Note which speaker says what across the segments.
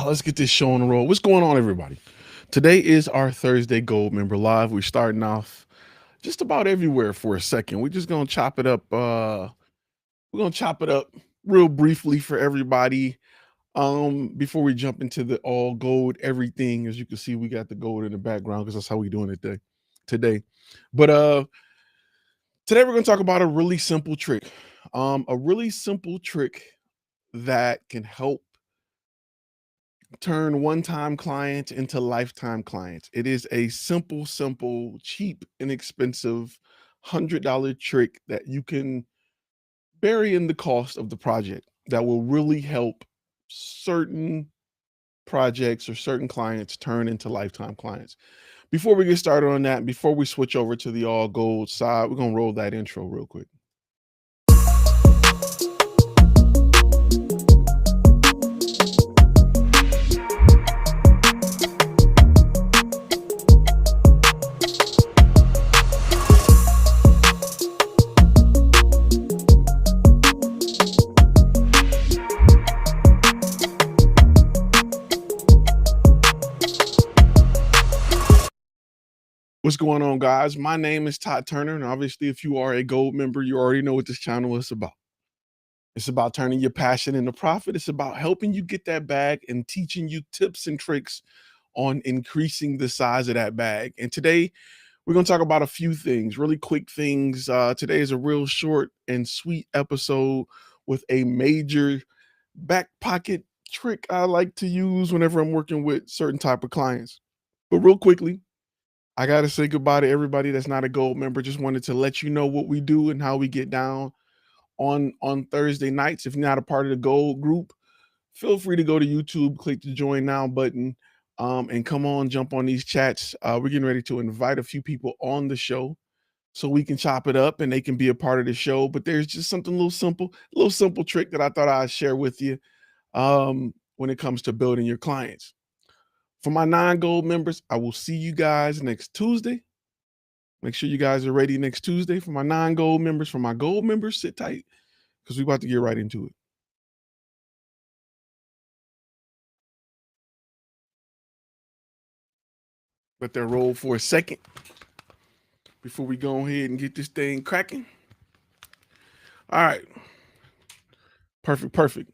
Speaker 1: Let's get this show on the road. What's going on, everybody? Today is our Thursday Gold Member Live. We're starting off just about everywhere for a second. We're just gonna chop it up. We're gonna chop it up real briefly for everybody. Before we jump into the all gold everything. As you can see, we got the gold in the background because that's how we doing it today. But today we're gonna talk about a really simple trick. A really simple trick that can help turn one-time clients into lifetime clients. It is a simple, cheap, inexpensive $100 trick that you can bury in the cost of the project that will really help certain projects or certain clients turn into lifetime clients. Before we get started on that, before we switch over to the all gold side, we're gonna roll that intro real quick. What's going on, guys? My name is Todd Turner, and obviously, if you are a gold member, you already know what this channel is about. It's about turning your passion into profit. It's about helping you get that bag and teaching you tips and tricks on increasing the size of that bag. And today, we're going to talk about a few things, really quick things. Today is a real short and sweet episode with a major back pocket trick I like to use whenever I'm working with certain type of clients. But real quickly, I got to say goodbye to everybody that's not a gold member. Just wanted to let you know what we do and how we get down on Thursday nights. If you're not a part of the gold group, feel free to go to YouTube, click the join now button, and come on, jump on these chats. We're getting ready to invite a few people on the show so we can chop it up and they can be a part of the show. But there's just something a little simple trick that I thought I'd share with you when it comes to building your clients. For my non-gold members, I will see you guys next Tuesday. Make sure you guys are ready next Tuesday. For my non-gold members. For my gold members, sit tight because we're about to get right into it. Let that roll for a second before we go ahead and get this thing cracking. All right. Perfect.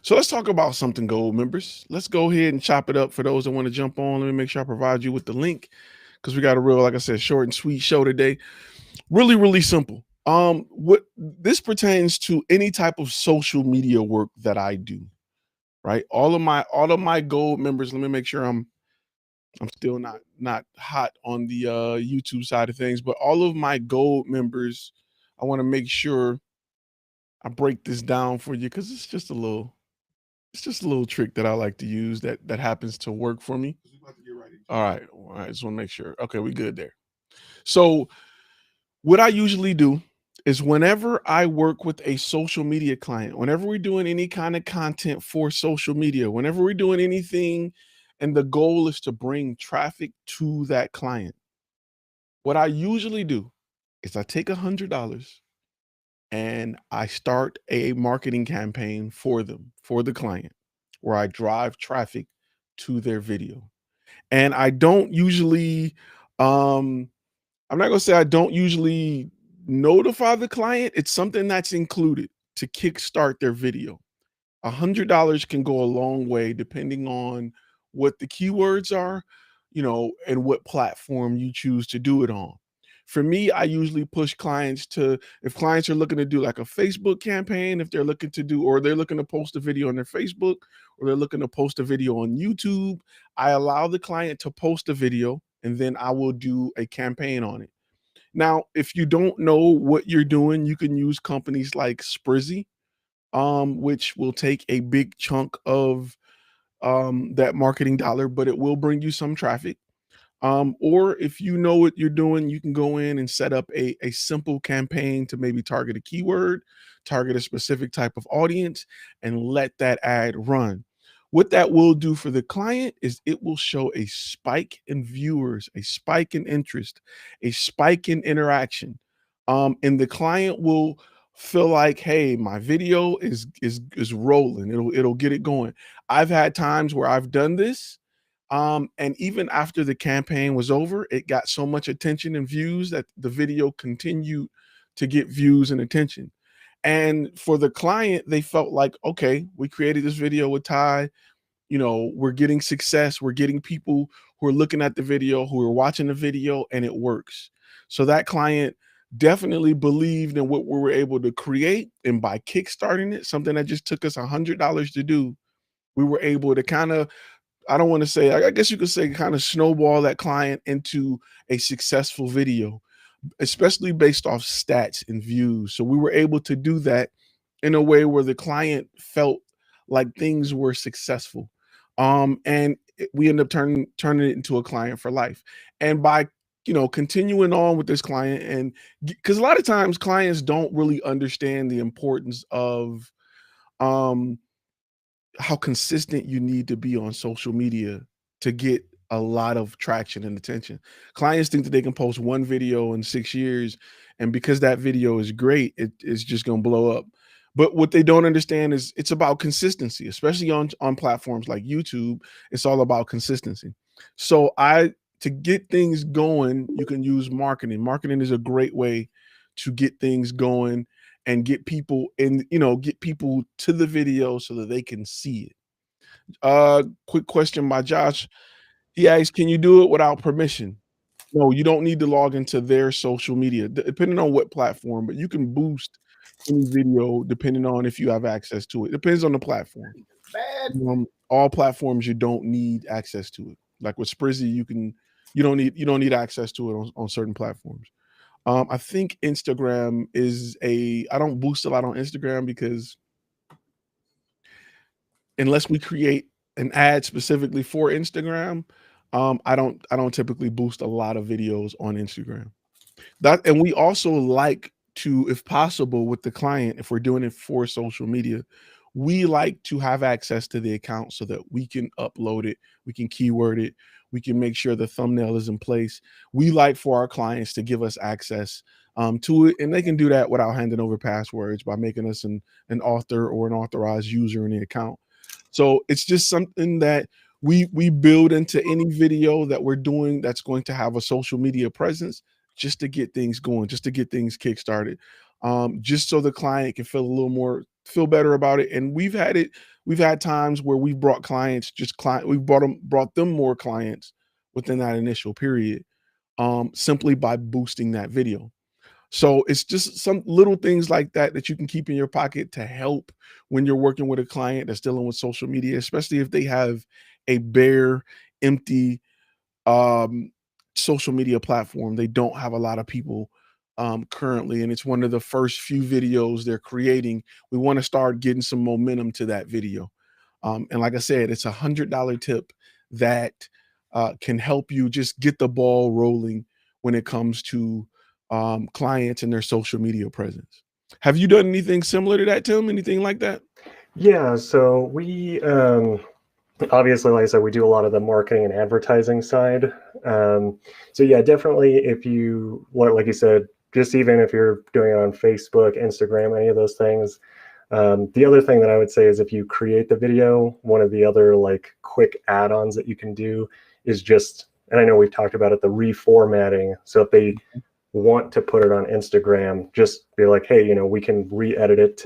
Speaker 1: So let's talk about something, gold members. Let's go ahead and chop it up. For those that want to jump on, let me make sure I provide you with the link because we got a real, like I said, short and sweet show today. Really simple. What this pertains to any type of social media work that I do, right? All of my gold members, let me make sure I'm still not hot on the YouTube side of things, but all of my gold members, I want to make sure I break this down for you because it's just a little trick that I like to use that happens to work for me. All right. Just want to make sure. Okay, we good there. So what I usually do is whenever I work with a social media client, whenever we're doing any kind of content for social media, whenever we're doing anything, and the goal is to bring traffic to that client, what I usually do is I take $100 and I start a marketing campaign for them, for the client, where I drive traffic to their video. And I don't usually, I'm not gonna say I don't usually notify the client. It's something that's included to kickstart their video. $100 can go a long way depending on what the keywords are, and what platform you choose to do it on. For me, I usually push clients to, if clients are looking to do like a Facebook campaign, if they're looking to do, or they're looking to post a video on their Facebook, or they're looking to post a video on YouTube, I allow the client to post a video and then I will do a campaign on it. Now, if you don't know what you're doing, you can use companies like Sprizzy, which will take a big chunk of that marketing dollar, but it will bring you some traffic. Or if you know what you're doing, you can go in and set up a simple campaign to maybe target a keyword, target a specific type of audience, and let that ad run. What that will do for the client is it will show a spike in viewers, a spike in interest, a spike in interaction. And the client will feel like, hey, my video is rolling. It'll get it going. I've had times where I've done this, and even after the campaign was over, it got so much attention and views that the video continued to get views and attention. And for the client, they felt like, okay, we created this video with Ty. You know, we're getting success. We're getting people who are looking at the video, who are watching the video, and it works. So that client definitely believed in what we were able to create. And by kickstarting it, something that just took us $100 to do, we were able to kind of, I don't want to say, I guess you could say, kind of snowball that client into a successful video, especially based off stats and views. So we were able to do that in a way where the client felt like things were successful. And we end up turning it into a client for life. And by, you know, continuing on with this client, and because a lot of times clients don't really understand the importance of um how consistent you need to be on social media to get a lot of traction and attention. Clients think that they can post one video in 6 years, and because that video is great, it is just gonna blow up. But what they don't understand is it's about consistency, especially on platforms like YouTube. It's all about consistency. So to get things going, you can use marketing. Marketing is a great way to get things going and get people in, you know, get people to the video so that they can see it. Quick question by Josh. He asks, can you do it without permission? No, you don't need to log into their social media, depending on what platform, but you can boost any video depending on if you have access to it. Depends on the platform. All platforms you don't need access to it. Like with Sprizzy, you don't need access to it on certain platforms. I think Instagram is I don't boost a lot on Instagram because unless we create an ad specifically for Instagram, I don't typically boost a lot of videos on Instagram. And we also like to, if possible, with the client, if we're doing it for social media, we like to have access to the account so that we can upload it, we can keyword it, we can make sure the thumbnail is in place. We like for our clients to give us access to it, and they can do that without handing over passwords by making us an author or an authorized user in the account. So it's just something that we build into any video that we're doing that's going to have a social media presence, just to get things going, just to get things kickstarted, just so the client can feel better about it. And we've had times where we've brought clients, we've brought them more clients within that initial period, simply by boosting that video. So it's just some little things like that that you can keep in your pocket to help when you're working with a client that's dealing with social media, especially if they have a bare, empty um, social media platform. They don't have a lot of people currently, and it's one of the first few videos they're creating. We want to start getting some momentum to that video. And like I said, it's $100 tip that can help you just get the ball rolling when it comes to clients and their social media presence. Have you done anything similar to that, Tim? Anything like that?
Speaker 2: Yeah, so we obviously, like I said, we do a lot of the marketing and advertising side. So yeah, definitely if you, like you said, just even if you're doing it on Facebook, Instagram, any of those things. The other thing that I would say is if you create the video, one of the other like quick add-ons that you can do is just, and I know we've talked about it, the reformatting. So if they want to put it on Instagram, just be like, hey, we can re-edit it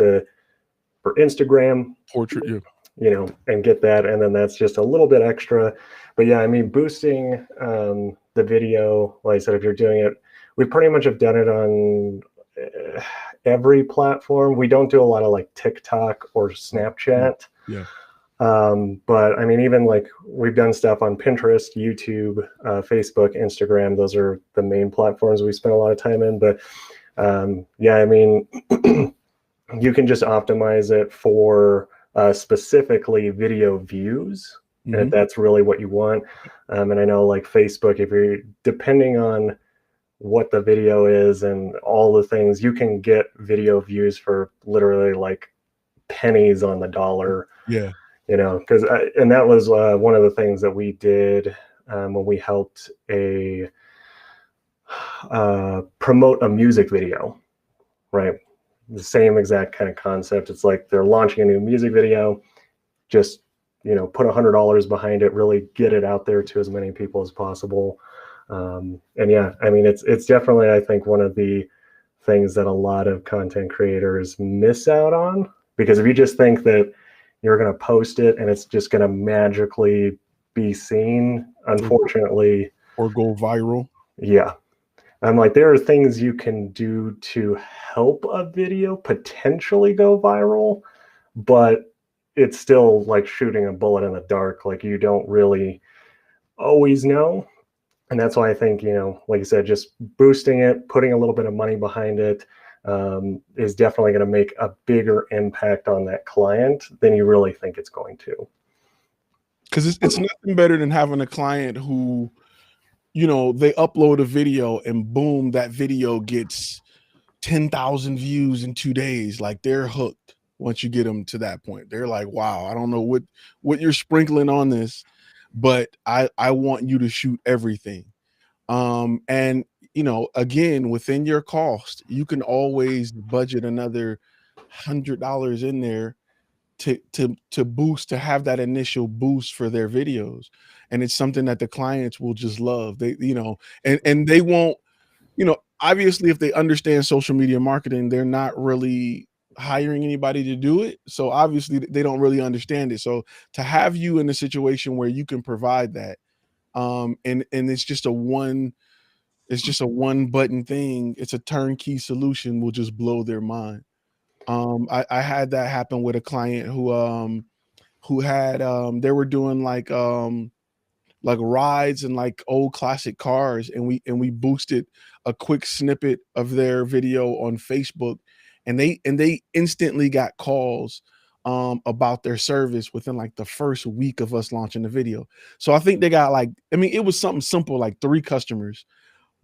Speaker 2: for Instagram.
Speaker 1: Portrait, yeah.
Speaker 2: And get that. And then that's just a little bit extra. But yeah, I mean, boosting the video, like I said, if you're doing it, we pretty much have done it on every platform. We don't do a lot of like TikTok or Snapchat.
Speaker 1: Yeah.
Speaker 2: But I mean, even like we've done stuff on Pinterest, YouTube, Facebook, Instagram. Those are the main platforms we spend a lot of time in. But yeah, I mean, you can just optimize it for specifically video views, and if that's really what you want. And I know like Facebook, if you're depending on what the video is and all the things, you can get video views for literally like pennies on the dollar.
Speaker 1: Yeah.
Speaker 2: Because and that was one of the things that we did when we helped promote a music video, right? the same exact kind of concept. It's like they're launching a new music video, just, you know, put $100 behind it, really get it out there to as many people as possible. And yeah, I mean, it's definitely, I think, one of the things that a lot of content creators miss out on, because if you just think that you're going to post it and it's just going to magically be seen, unfortunately,
Speaker 1: or go viral.
Speaker 2: yeah. I'm like, there are things you can do to help a video potentially go viral, but it's still like shooting a bullet in the dark. Like, you don't really always know. And that's why I think, you know, like you said, just boosting it, putting a little bit of money behind it, is definitely going to make a bigger impact on that client than you really think it's going to.
Speaker 1: Because it's nothing better than having a client who, you know, they upload a video and boom, that video gets 10,000 views in 2 days. Like, they're hooked once you get them to that point. They're like, wow, I don't know what you're sprinkling on this, but I want you to shoot everything. And, you know, again, within your cost, you can always budget another $100 in there to boost, to have that initial boost for their videos. And it's something that the clients will just love. They, you know, and they won't, you know, obviously if they understand social media marketing, they're not really hiring anybody to do it. So obviously they don't really understand it. So to have you in a situation where you can provide that, and it's just a one button thing, it's a turnkey solution, will just blow their mind. I had that happen with a client who had they were doing like rides and like old classic cars, and we boosted a quick snippet of their video on Facebook, and they instantly got calls about their service within like the first week of us launching the video. So I think they got like, I mean, it was something simple like 3 customers,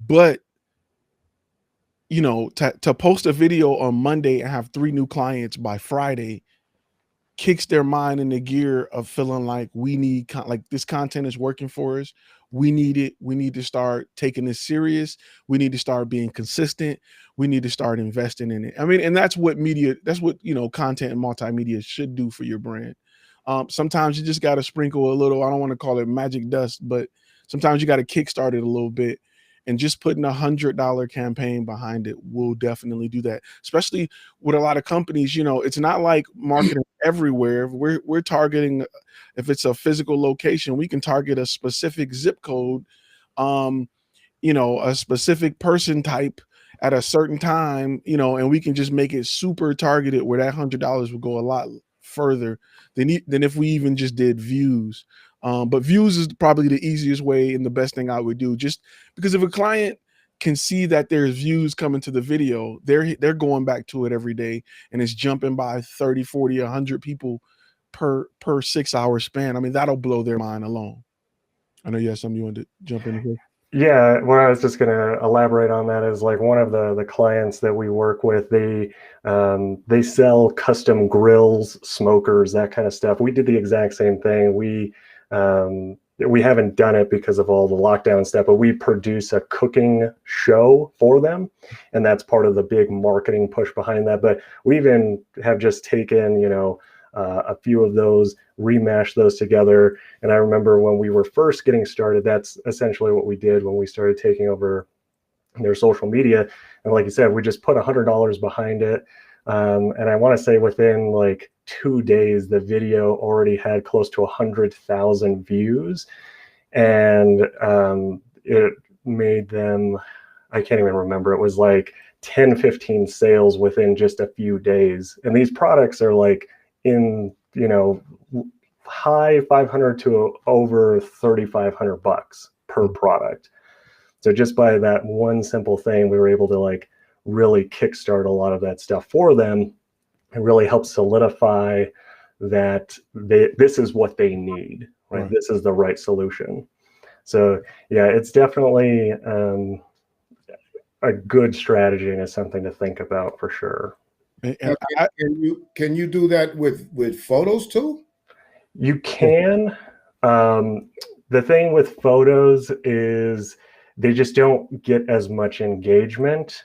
Speaker 1: but you know, to post a video on Monday and have 3 new clients by Friday kicks their mind in the gear of feeling like we need like this content is working for us. We need it. We need to start taking this serious. We need to start being consistent. We need to start investing in it. I mean, and that's what media, that's what, you know, content and multimedia should do for your brand. Sometimes you just got to sprinkle a little, I don't want to call it magic dust, but sometimes you got to kickstart it a little bit. And just putting $100 campaign behind it will definitely do that. Especially with a lot of companies, you know, it's not like marketing everywhere. We're targeting, if it's a physical location, we can target a specific zip code, you know, a specific person type at a certain time, you know, and we can just make it super targeted where that $100 will go a lot further than if we even just did views. But views is probably the easiest way and the best thing I would do, just because if a client can see that there's views coming to the video, they're going back to it every day, and it's jumping by 30, 40, 100 people per 6-hour span. I mean, that'll blow their mind alone. I know you have something you wanted to jump in here.
Speaker 2: Yeah, what I was just going to elaborate on that is like one of the clients that we work with, they sell custom grills, smokers, that kind of stuff. We did the exact same thing. We haven't done it because of all the lockdown stuff, but we produce a cooking show for them, and that's part of the big marketing push behind that. But we even have just taken, you know, a few of those, remashed those together. And I remember when we were first getting started, that's essentially what we did when we started taking over their social media. And like you said, we just put $100 behind it. And I want to say within like 2 days, the video already had close to 100,000 views. And it made them, I can't even remember, it was like 10, 15 sales within just a few days. And these products are like in, you know, high 500 to over 3,500 bucks per product. So just by that one simple thing, we were able to like really kickstart a lot of that stuff for them and really help solidify that this is what they need, right? This is the right solution. So yeah, it's definitely a good strategy, and it's something to think about for sure.
Speaker 3: And can you do that with photos too?
Speaker 2: You can. The thing with photos is they just don't get as much engagement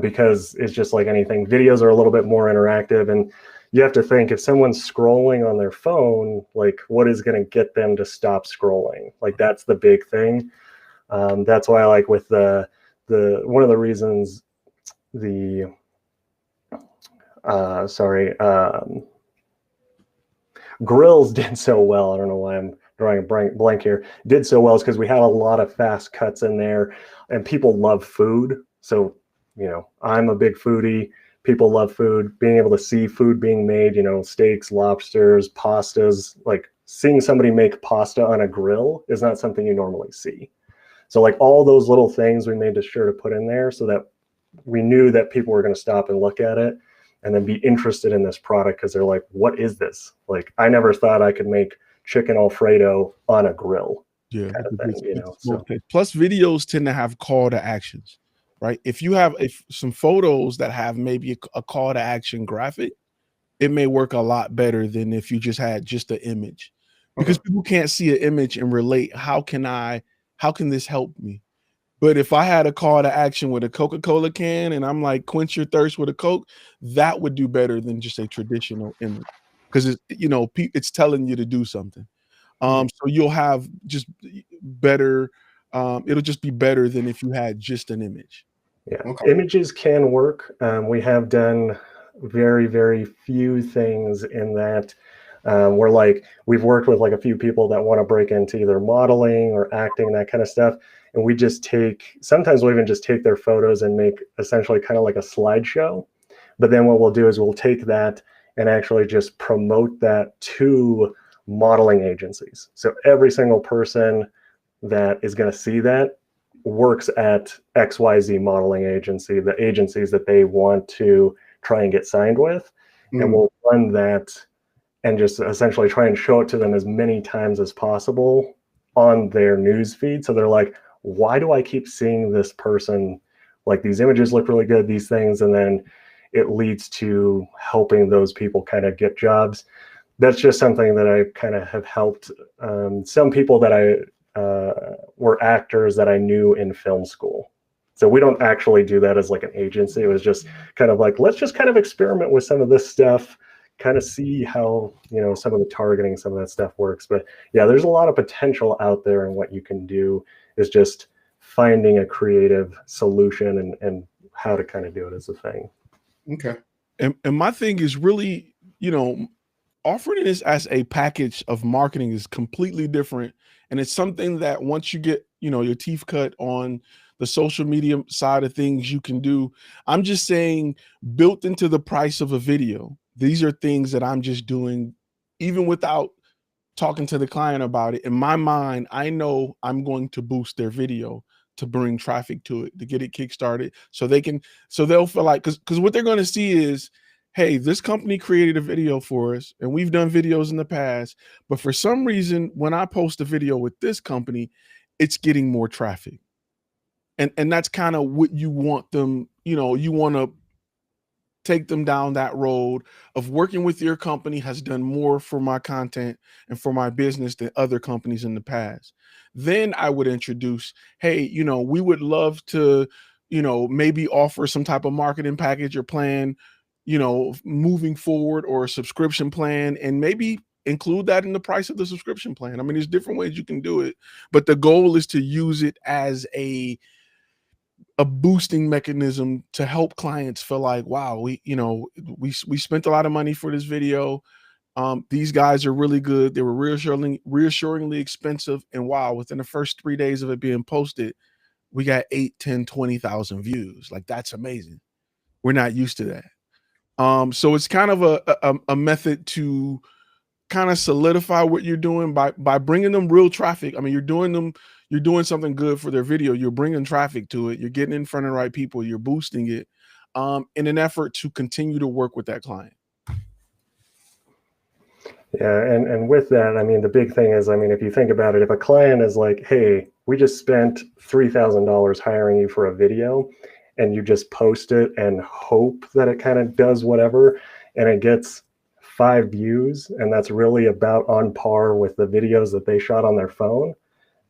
Speaker 2: because it's just like anything. Videos are a little bit more interactive, and you have to think, if someone's scrolling on their phone, like what is going to get them to stop scrolling? Like that's the big thing. That's why I like with the one of the reasons the grills did so well. I don't know why I'm drawing a blank here. Did so well is because we had a lot of fast cuts in there, and people love food. So, you know, I'm a big foodie. People love food. Being able to see food being made, you know, steaks, lobsters, pastas, like seeing somebody make pasta on a grill is not something you normally see. So like all those little things we made sure to put in there so that we knew that people were going to stop and look at it and then be interested in this product, because they're like, what is this? Like, I never thought I could make chicken Alfredo on a grill.
Speaker 1: Yeah.
Speaker 2: Kind of thing, you know. So.
Speaker 1: Plus videos tend to have call to actions, right? If you have some photos that have maybe a call to action graphic, it may work a lot better than if you just had just an image, because people can't see an image and relate. How can this help me? But if I had a call to action with a Coca-Cola can and I'm like, quench your thirst with a Coke, that would do better than just a traditional image, because it's, you know, it's telling you to do something. So you'll have just better, it'll just be better than if you had just an image.
Speaker 2: Yeah, images can work. We have done very, very few things in that. We've worked with like a few people that want to break into either modeling or acting, that kind of stuff. And we just sometimes we'll even just take their photos and make essentially kind of like a slideshow. But then what we'll do is we'll take that and actually just promote that to modeling agencies. So every single person that is going to see that works at XYZ modeling agency, the agencies that they want to try and get signed with. And we'll run that and just essentially try and show it to them as many times as possible on their news feed. So they're like, why do I keep seeing this person? Like, these images look really good, these things. And then it leads to helping those people kind of get jobs. That's just something that I kind of have helped some people that were actors that I knew in film school. So we don't actually do that as like an agency. It was just kind of like, let's just kind of experiment with some of this stuff, kind of see how, you know, some of the targeting, some of that stuff works. But yeah, there's a lot of potential out there, and what you can do is just finding a creative solution and how to kind of do it as a thing.
Speaker 3: Okay.
Speaker 1: And my thing is really, you know, offering this as a package of marketing is completely different. And it's something that once you get, you know, your teeth cut on the social media side of things, you can do. I'm just saying, built into the price of a video, these are things that I'm just doing, even without talking to the client about it. In my mind, I know I'm going to boost their video to bring traffic to it, to get it kickstarted, so they'll feel like, because what they're going to see is, hey, this company created a video for us, and we've done videos in the past, but for some reason, when I post a video with this company, it's getting more traffic. And that's kind of what you want them, you know, you want to take them down that road of working with your company has done more for my content and for my business than other companies in the past. Then I would introduce, hey, you know, we would love to, you know, maybe offer some type of marketing package or plan, you know, moving forward, or a subscription plan, and maybe include that in the price of the subscription plan. I mean, there's different ways you can do it, but the goal is to use it as a boosting mechanism to help clients feel like, wow, we spent a lot of money for this video. These guys are really good. They were reassuringly expensive. And wow, within the first 3 days of it being posted, we got 8, 10, 20,000 views. Like, that's amazing. We're not used to that. So it's kind of a method to kind of solidify what you're doing by bringing them real traffic. I mean, you're doing something good for their video. You're bringing traffic to it. You're getting in front of the right people. You're boosting it in an effort to continue to work with that client.
Speaker 2: Yeah, and with that, I mean, the big thing is, I mean, if you think about it, if a client is like, hey, we just spent $3,000 hiring you for a video, and you just post it and hope that it kind of does whatever, and it gets 5 views, and that's really about on par with the videos that they shot on their phone,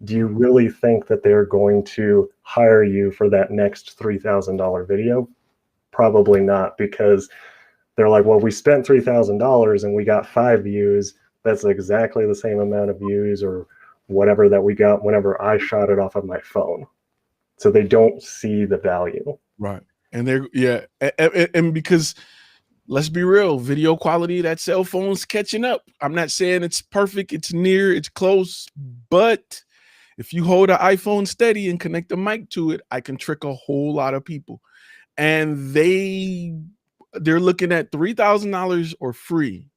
Speaker 2: do you really think that they're going to hire you for that next $3,000 video? Probably not, because they're like, well, we spent $3,000 and we got 5 views. That's exactly the same amount of views or whatever that we got whenever I shot it off of my phone. So they don't see the value.
Speaker 1: Right. And they're, yeah. And because let's be real, video quality, that cell phone's catching up. I'm not saying it's perfect, it's near, it's close, but if you hold an iPhone steady and connect the mic to it, I can trick a whole lot of people. And they're looking at $3,000 or free.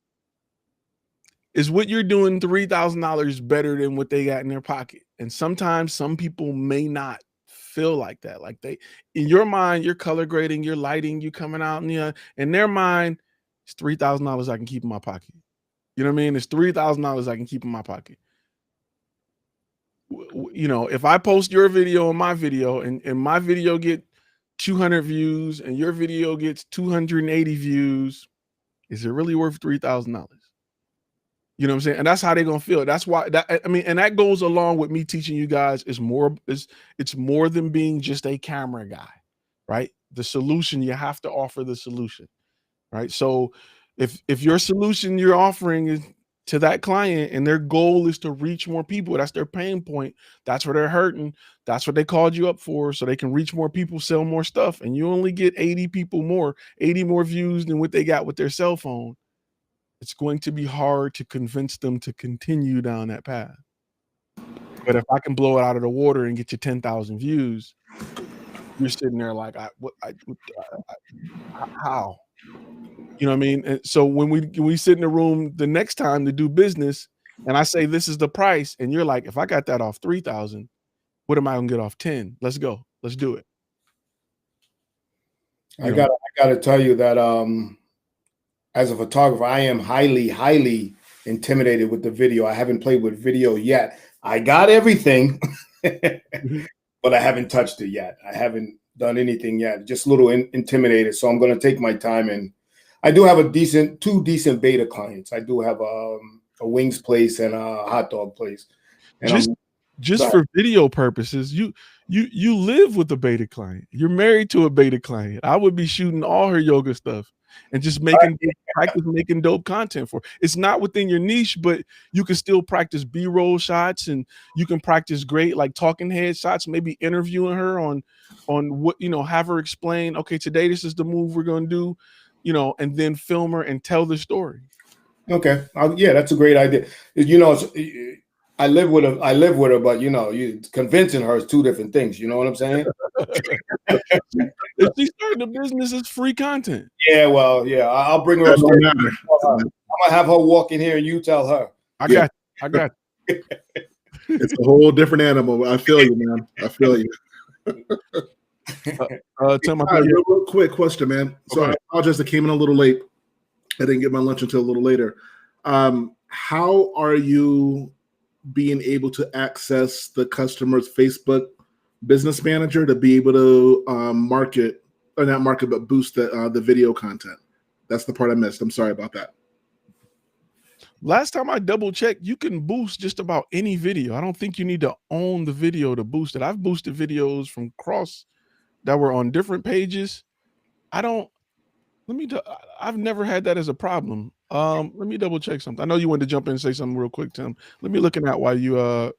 Speaker 1: Is what you're doing $3,000 better than what they got in their pocket? And sometimes some people may not feel like that. Like in your mind, you're color grading, you're lighting, you coming out, and in their mind, it's $3,000 I can keep in my pocket. You know what I mean? It's $3,000 I can keep in my pocket. You know, if I post your video and my video, and my video get 200 views and your video gets 280 views, is it really worth $3,000? You know what I'm saying? And that's how they're gonna feel. That's why and that goes along with me teaching you guys it's more than being just a camera guy, right? The solution, you have to offer the solution, right? So if your solution you're offering is to that client and their goal is to reach more people, that's their pain point, that's where they're hurting, that's what they called you up for, so they can reach more people, sell more stuff, and you only get 80 more views than what they got with their cell phone. It's going to be hard to convince them to continue down that path. But if I can blow it out of the water and get you 10,000 views, you're sitting there like, how? You know what I mean? And so when we sit in the room the next time to do business, and I say this is the price, and you're like, if I got that off 3,000, what am I gonna get off 10? Let's go. Let's do it.
Speaker 3: I gotta tell you that as a photographer, I am highly, highly intimidated with the video. I haven't played with video yet. I got everything, but I haven't touched it yet. I haven't done anything yet. Just a little intimidated. So I'm going to take my time. And I do have two decent beta clients. I do have a wings place and a hot dog place. And
Speaker 1: just for video purposes, you live with a beta client. You're married to a beta client. I would be shooting all her yoga stuff and just practice making dope content for. It's not within your niche, but you can still practice B-roll shots, and you can practice great like talking head shots, maybe interviewing her on what, have her explain, okay, today this is the move we're going to do, and then film her and tell the story.
Speaker 3: Okay. Yeah, that's a great idea. I live with her, but you convincing her is two different things. You know what I'm saying?
Speaker 1: If she's starting a business, it's free content.
Speaker 3: Yeah, well, yeah, I'll bring her upstairs. I'm gonna have her walk in here and you tell her.
Speaker 1: I got you.
Speaker 4: It's a whole different animal. I feel you, man. I feel you.
Speaker 1: Tell my
Speaker 4: real quick question, man. So I apologize, I came in a little late. I didn't get my lunch until a little later. How are you being able to access the customer's Facebook business manager to be able to boost the video content? That's the part I missed. I'm sorry about that.
Speaker 1: Last time I double checked, you can boost just about any video. I don't think you need to own the video to boost it. I've boosted videos from Cross that were on different pages. I've never had that as a problem. Let me double check something. I know you wanted to jump in and say something real quick, Tim. Let me looking at why you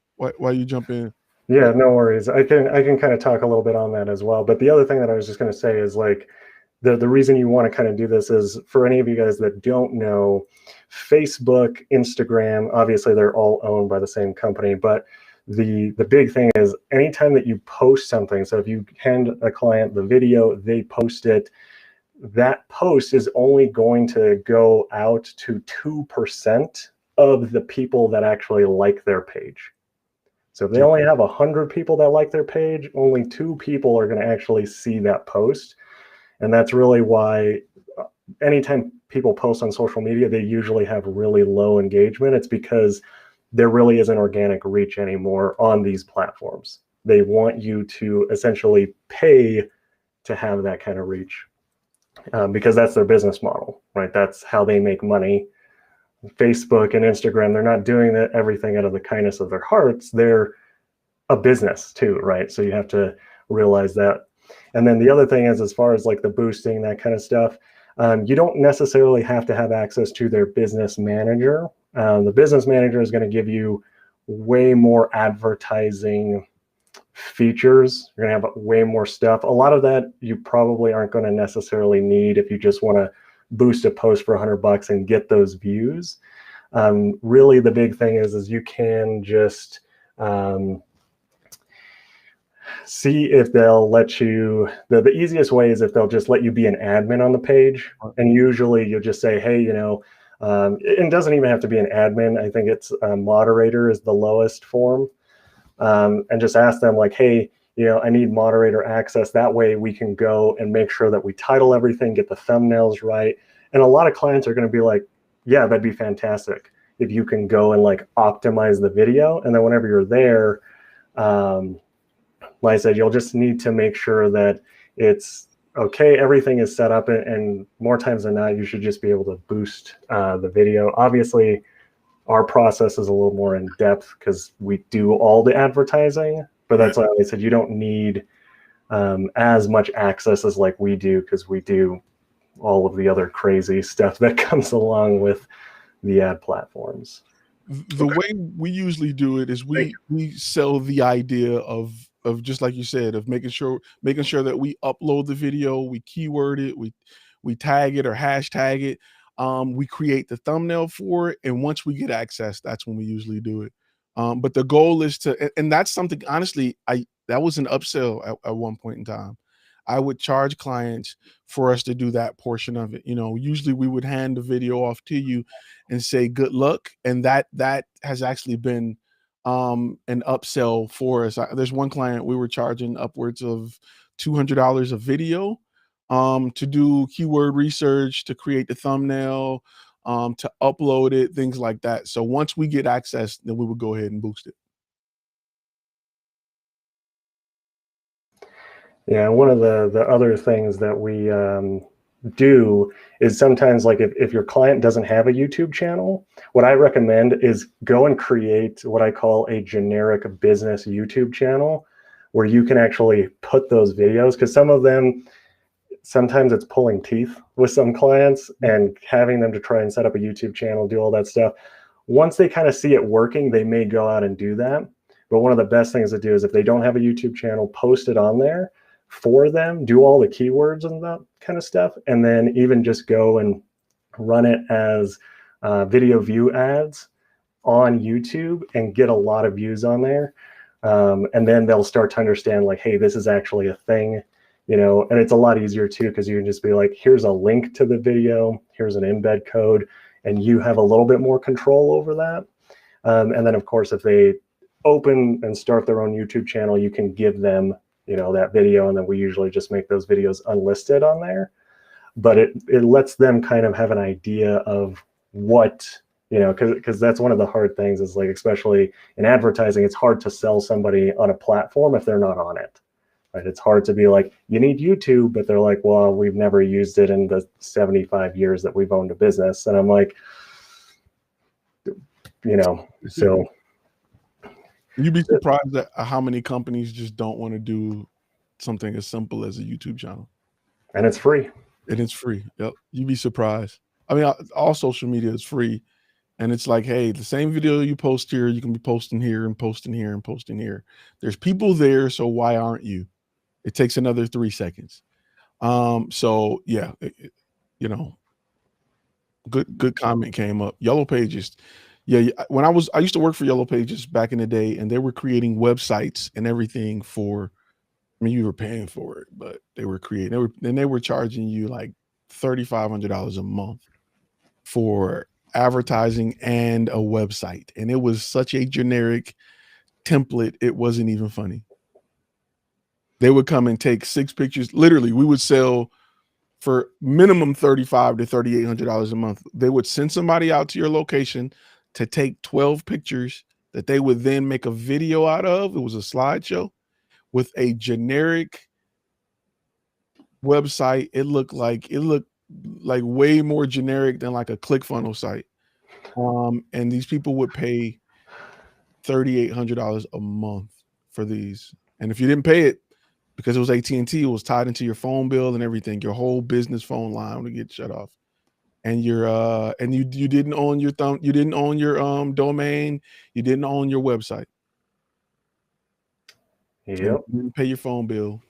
Speaker 1: jump in.
Speaker 2: Yeah, no worries. I can kind of talk a little bit on that as well. But the other thing that I was just going to say is like the reason you want to kind of do this is for any of you guys that don't know, Facebook, Instagram, obviously they're all owned by the same company, but the big thing is anytime that you post something, so if you hand a client the video, they post it, that post is only going to go out to 2% of the people that actually like their page. So if they only have 100 people that like their page, only 2 people are going to actually see that post. And that's really why anytime people post on social media, they usually have really low engagement. It's because there really isn't organic reach anymore on these platforms. They want you to essentially pay to have that kind of reach because that's their business model, right? That's how they make money. Facebook and Instagram, they're not doing everything out of the kindness of their hearts. They're a business too, right? So you have to realize that. And then the other thing is, as far as like the boosting, that kind of stuff, you don't necessarily have to have access to their business manager. The business manager is going to give you way more advertising features. You're going to have way more stuff. A lot of that you probably aren't going to necessarily need if you just want to boost a post for $100 and get those views. Really, the big thing is you can just see if they'll let you. The easiest way is if they'll just let you be an admin on the page, and usually you'll just say, hey, it doesn't even have to be an admin. I think it's a moderator is the lowest form, and just ask them like, hey, I need moderator access. That way we can go and make sure that we title everything, get the thumbnails right. And a lot of clients are going to be like, yeah, that'd be fantastic if you can go and like optimize the video. And then whenever you're there, like I said, you'll just need to make sure that it's okay, everything is set up, and more times than not, you should just be able to boost the video. Obviously, our process is a little more in depth because we do all the advertising, but that's why I said you don't need as much access as like we do, because we do all of the other crazy stuff that comes along with the ad platforms.
Speaker 1: The way we usually do it is we sell the idea of just like you said, of making sure that we upload the video, we keyword it, we tag it or hashtag it, we create the thumbnail for it, and once we get access, that's when we usually do it. But the goal is to, and that's something, honestly, that was an upsell at one point in time. I would charge clients for us to do that portion of it. Usually we would hand the video off to you and say good luck, and that has actually been an upsell for us. There's one client we were charging upwards of $200 a video to do keyword research, to create the thumbnail, to upload it, things like that. So once we get access, then we would go ahead and boost it.
Speaker 2: Yeah, one of the other things that we do is sometimes, like if your client doesn't have a YouTube channel, what I recommend is go and create what I call a generic business YouTube channel, where you can actually put those videos, because some of them, sometimes it's pulling teeth with some clients and having them to try and set up a YouTube channel, do all that stuff. Once they kind of see it working, they may go out and do that. But one of the best things to do is, if they don't have a YouTube channel, post it on there for them, do all the keywords and that kind of stuff, and then even just go and run it as video view ads on YouTube and get a lot of views on there. And then they'll start to understand like, hey, this is actually a thing, and it's a lot easier too, because you can just be like, here's a link to the video, here's an embed code, and you have a little bit more control over that. And then of course, if they open and start their own YouTube channel, you can give them that video, and then we usually just make those videos unlisted on there. But it lets them kind of have an idea of what, because that's one of the hard things is, like, especially in advertising, it's hard to sell somebody on a platform if they're not on it, right? It's hard to be like, you need YouTube, but they're like, well, we've never used it in the 75 years that we've owned a business. And I'm like, so.
Speaker 1: You'd be surprised at how many companies just don't want to do something as simple as a YouTube channel.
Speaker 2: And it's free.
Speaker 1: And it's free. Yep. You'd be surprised. I mean, all social media is free. And it's like, hey, the same video you post here, you can be posting here and posting here and posting here. There's people there, so why aren't you? It takes another 3 seconds. So yeah, good comment came up. Yellow Pages. Yeah, when I used to work for Yellow Pages back in the day, and they were creating websites and everything for, I mean, you were paying for it, but they were creating, they were charging you like $3,500 a month for advertising and a website. And it was such a generic template, it wasn't even funny. They would come and take 6 pictures. Literally, we would sell for minimum $3,500 to $3,800 a month. They would send somebody out to your location to take 12 pictures that they would then make a video out of. It was a slideshow with a generic website. It looked like way more generic than like a ClickFunnels site. And these people would pay $3,800 a month for these. And if you didn't pay it because it was AT&T, it was tied into your phone bill and everything. Your whole business phone line would get shut off. And you didn't own your you didn't own your domain, you didn't own your website.
Speaker 2: Yep.
Speaker 1: And you didn't pay your phone bill,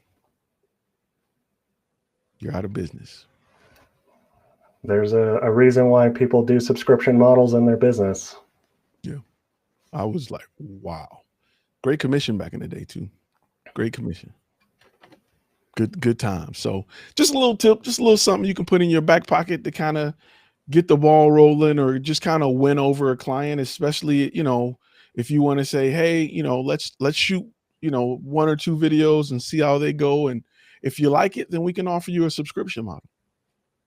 Speaker 1: you're out of business.
Speaker 2: There's a reason why people do subscription models in their business.
Speaker 1: Yeah. I was like, wow. Great commission back in the day too. Great commission. Good time. So just a little tip, just a little something you can put in your back pocket to kind of get the ball rolling, or just kind of win over a client, especially, if you want to say, hey, let's shoot, 1 or 2 videos and see how they go. And if you like it, then we can offer you a subscription model.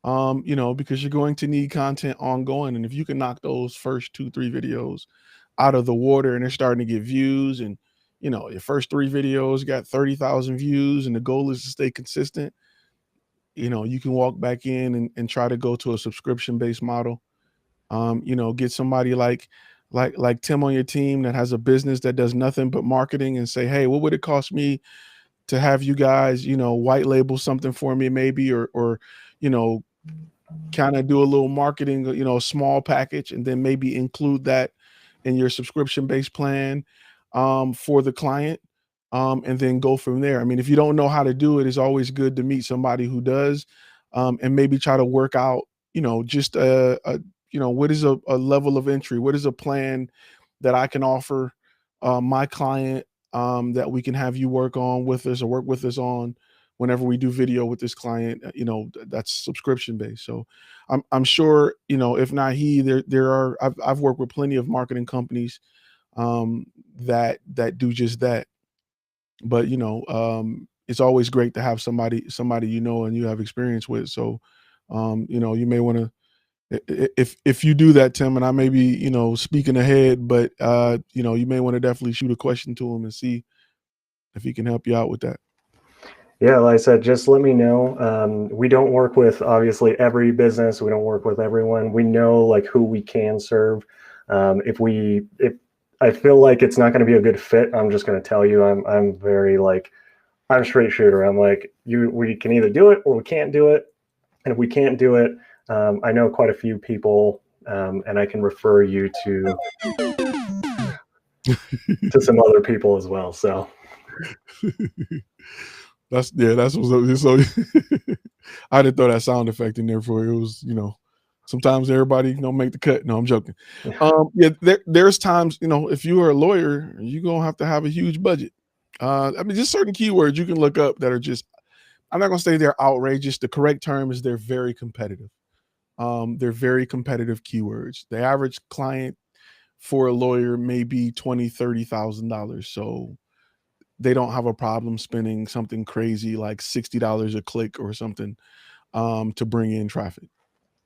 Speaker 1: Because you're going to need content ongoing. And if you can knock those first 2-3 videos out of the water and they're starting to get views, and your first 3 videos got 30,000 views, and the goal is to stay consistent, you can walk back in and try to go to a subscription-based model. Get somebody like Tim on your team that has a business that does nothing but marketing, and say, hey, what would it cost me to have you guys, white label something for me, maybe, or kind of do a little marketing, a small package, and then maybe include that in your subscription-based plan for the client, and then go from there. I mean, if you don't know how to do it, it's always good to meet somebody who does, and maybe try to work out, just what is a level of entry? What is a plan that I can offer my client, that we can have you work with us on whenever we do video with this client, that's subscription based. So I'm sure, if not I've worked with plenty of marketing companies that do just that. But it's always great to have somebody and you have experience with. So you may want to, if you do that, Tim, and I may be speaking ahead, but you may want to definitely shoot a question to him and see if he can help you out with that.
Speaker 2: Yeah, like I said, just let me know. We don't work with obviously every business. We don't work with everyone. We know like who we can serve. If I feel like it's not going to be a good fit, I'm just going to tell you. I'm very like, I'm a straight shooter. I'm like, we can either do it or we can't do it. And if we can't do it, I know quite a few people, and I can refer you to some other people as well. So
Speaker 1: that's what's so I didn't throw that sound effect in there for it. It was, sometimes everybody don't make the cut. No, I'm joking. Yeah, there's times, if you are a lawyer, you're gonna have to have a huge budget. I mean, just certain keywords you can look up that are just, I'm not gonna say they're outrageous. The correct term is they're very competitive. They're very competitive keywords. The average client for a lawyer may be $20,000-$30,000. So they don't have a problem spending something crazy like $60 a click or something to bring in traffic.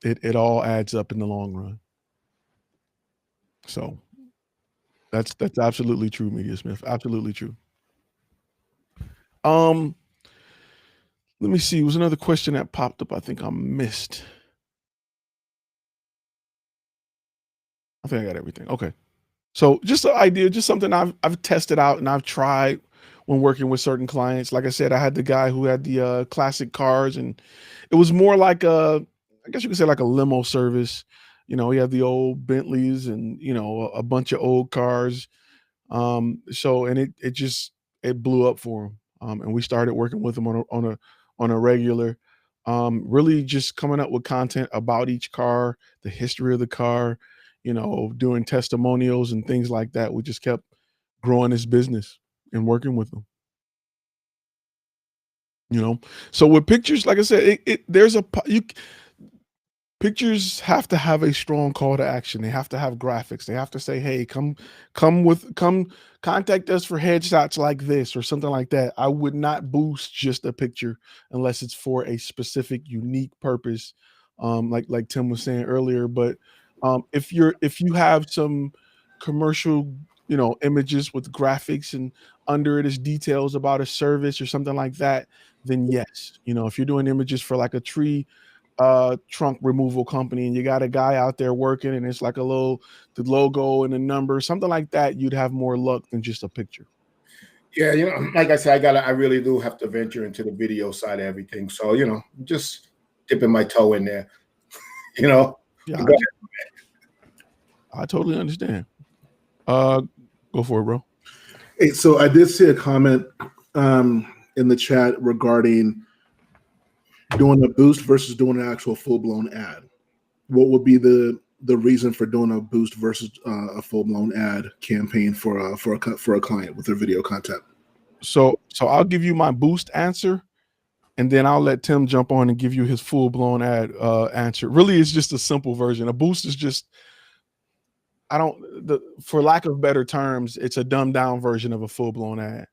Speaker 1: It all adds up in the long run. So that's absolutely true, Media Smith. Absolutely true. Let me see. It was another question that popped up. I think I missed. I think I got everything. Okay. So just an idea, just something I've tested out and I've tried when working with certain clients. Like I said, I had the guy who had the classic cars, and it was more like I guess you could say like a limo service. He had the old Bentleys and, a bunch of old cars. So, and it blew up for him. And we started working with him on a regular, really just coming up with content about each car, the history of the car, doing testimonials and things like that. We just kept growing his business and working with them. So with pictures, like I said, pictures have to have a strong call to action. They have to have graphics. They have to say, hey, come contact us for headshots like this or something like that. I would not boost just a picture unless it's for a specific, unique purpose. Like Tim was saying earlier, but if you have some commercial, images with graphics and under it is details about a service or something like that, then yes. If you're doing images for like a tree trunk removal company and you got a guy out there working and it's like the logo and a number, something like that, you'd have more luck than just a picture.
Speaker 3: Yeah, you know, like I said, I really do have to venture into the video side of everything. So, you know, just dipping my toe in there, you know.
Speaker 1: Yeah,
Speaker 3: Go
Speaker 1: I totally understand. Go for it, bro.
Speaker 4: Hey, so I did see a comment in the chat regarding doing a boost versus doing an actual full-blown ad. What would be the reason for doing a boost versus a full-blown ad campaign for a client with their video content?
Speaker 1: So I'll give you my boost answer, and then I'll let Tim jump on and give you his full-blown ad answer. Really, it's just a simple version. A boost is just, for lack of better terms, it's a dumbed down version of a full-blown ad.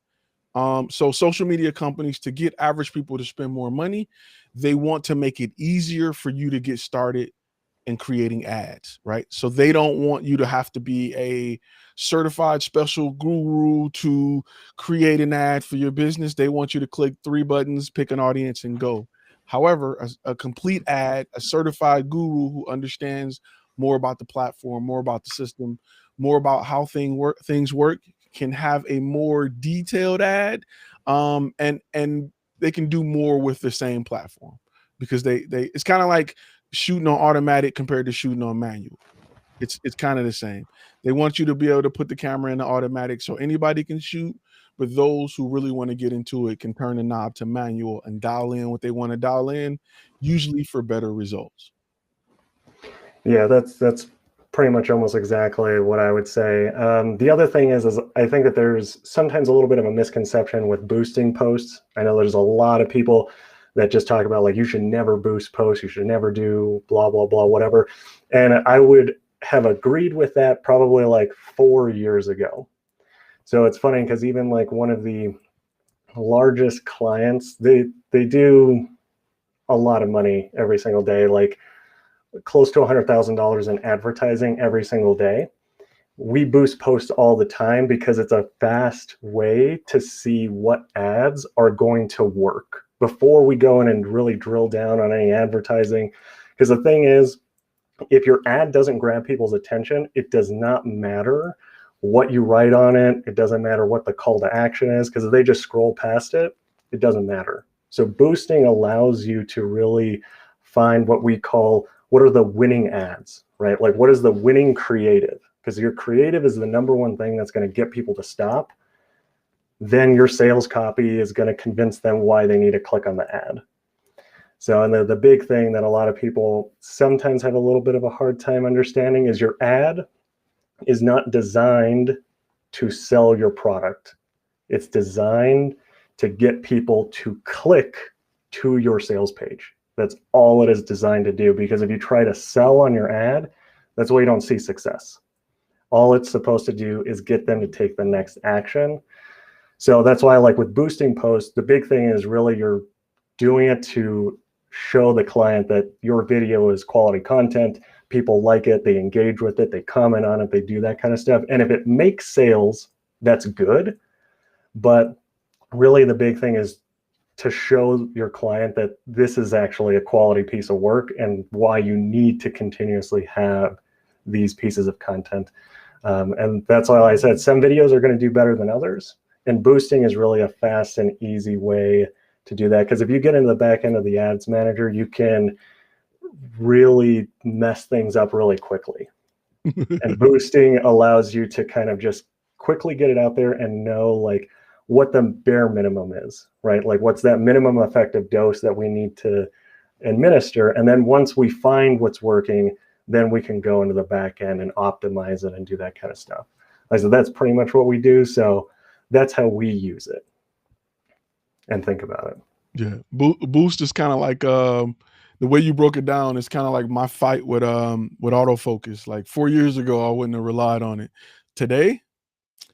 Speaker 1: So social media companies, to get average people to spend more money, they want to make it easier for you to get started in creating ads, right? So they don't want you to have to be a certified special guru to create an ad for your business. They want you to click 3 buttons, pick an audience, and go. However, a complete ad, a certified guru who understands more about the platform, more about the system, more about how things work, can have a more detailed ad, and they can do more with the same platform, because they it's kind of like shooting on automatic compared to shooting on manual. It's kind of the same. They want you to be able to put the camera in the automatic so anybody can shoot, but those who really want to get into it can turn the knob to manual and dial in what they want to dial in, usually for better results.
Speaker 2: Yeah, that's pretty much almost exactly what I would say. The other thing is I think that there's sometimes a little bit of a misconception with boosting posts. I know there's a lot of people that just talk about, like, you should never boost posts, you should never do blah, blah, blah, whatever. And I would have agreed with that probably like 4 years ago. So it's funny because even like one of the largest clients, they do a lot of money every single day, like close to $100,000 in advertising every single day. We boost posts all the time because it's a fast way to see what ads are going to work before we go in and really drill down on any advertising. Because the thing is, if your ad doesn't grab people's attention, it does not matter what you write on it. It doesn't matter what the call to action is, because if they just scroll past it, it doesn't matter. So boosting allows you to really find what we call, what are the winning ads, right? Like, what is the winning creative? Because your creative is the number one thing that's going to get people to stop. Then your sales copy is going to convince them why they need to click on the ad. So, and the big thing that a lot of people sometimes have a little bit of a hard time understanding is your ad is not designed to sell your product. It's designed to get people to click to your sales page. That's all it is designed to do, because if you try to sell on your ad, that's why you don't see success. All it's supposed to do is get them to take the next action. So that's why, like with boosting posts, the big thing is really you're doing it to show the client that your video is quality content. People like it, they engage with it, they comment on it, they do that kind of stuff. And if it makes sales, that's good. But really the big thing is to show your client that this is actually a quality piece of work and why you need to continuously have these pieces of content. And that's why I said some videos are going to do better than others. And boosting is really a fast and easy way to do that. Because if you get into the back end of the ads manager, you can really mess things up really quickly. And boosting allows you to kind of just quickly get it out there and know like what the bare minimum is, right? Like what's that minimum effective dose that we need to administer. And then once we find what's working, then we can go into the back end and optimize it and do that kind of stuff. Like, so that's pretty much what we do. So that's how we use it and think about it.
Speaker 1: Yeah, boost is kind of like the way you broke it down is kind of like my fight with autofocus. Like 4 years ago, I wouldn't have relied on it. Today,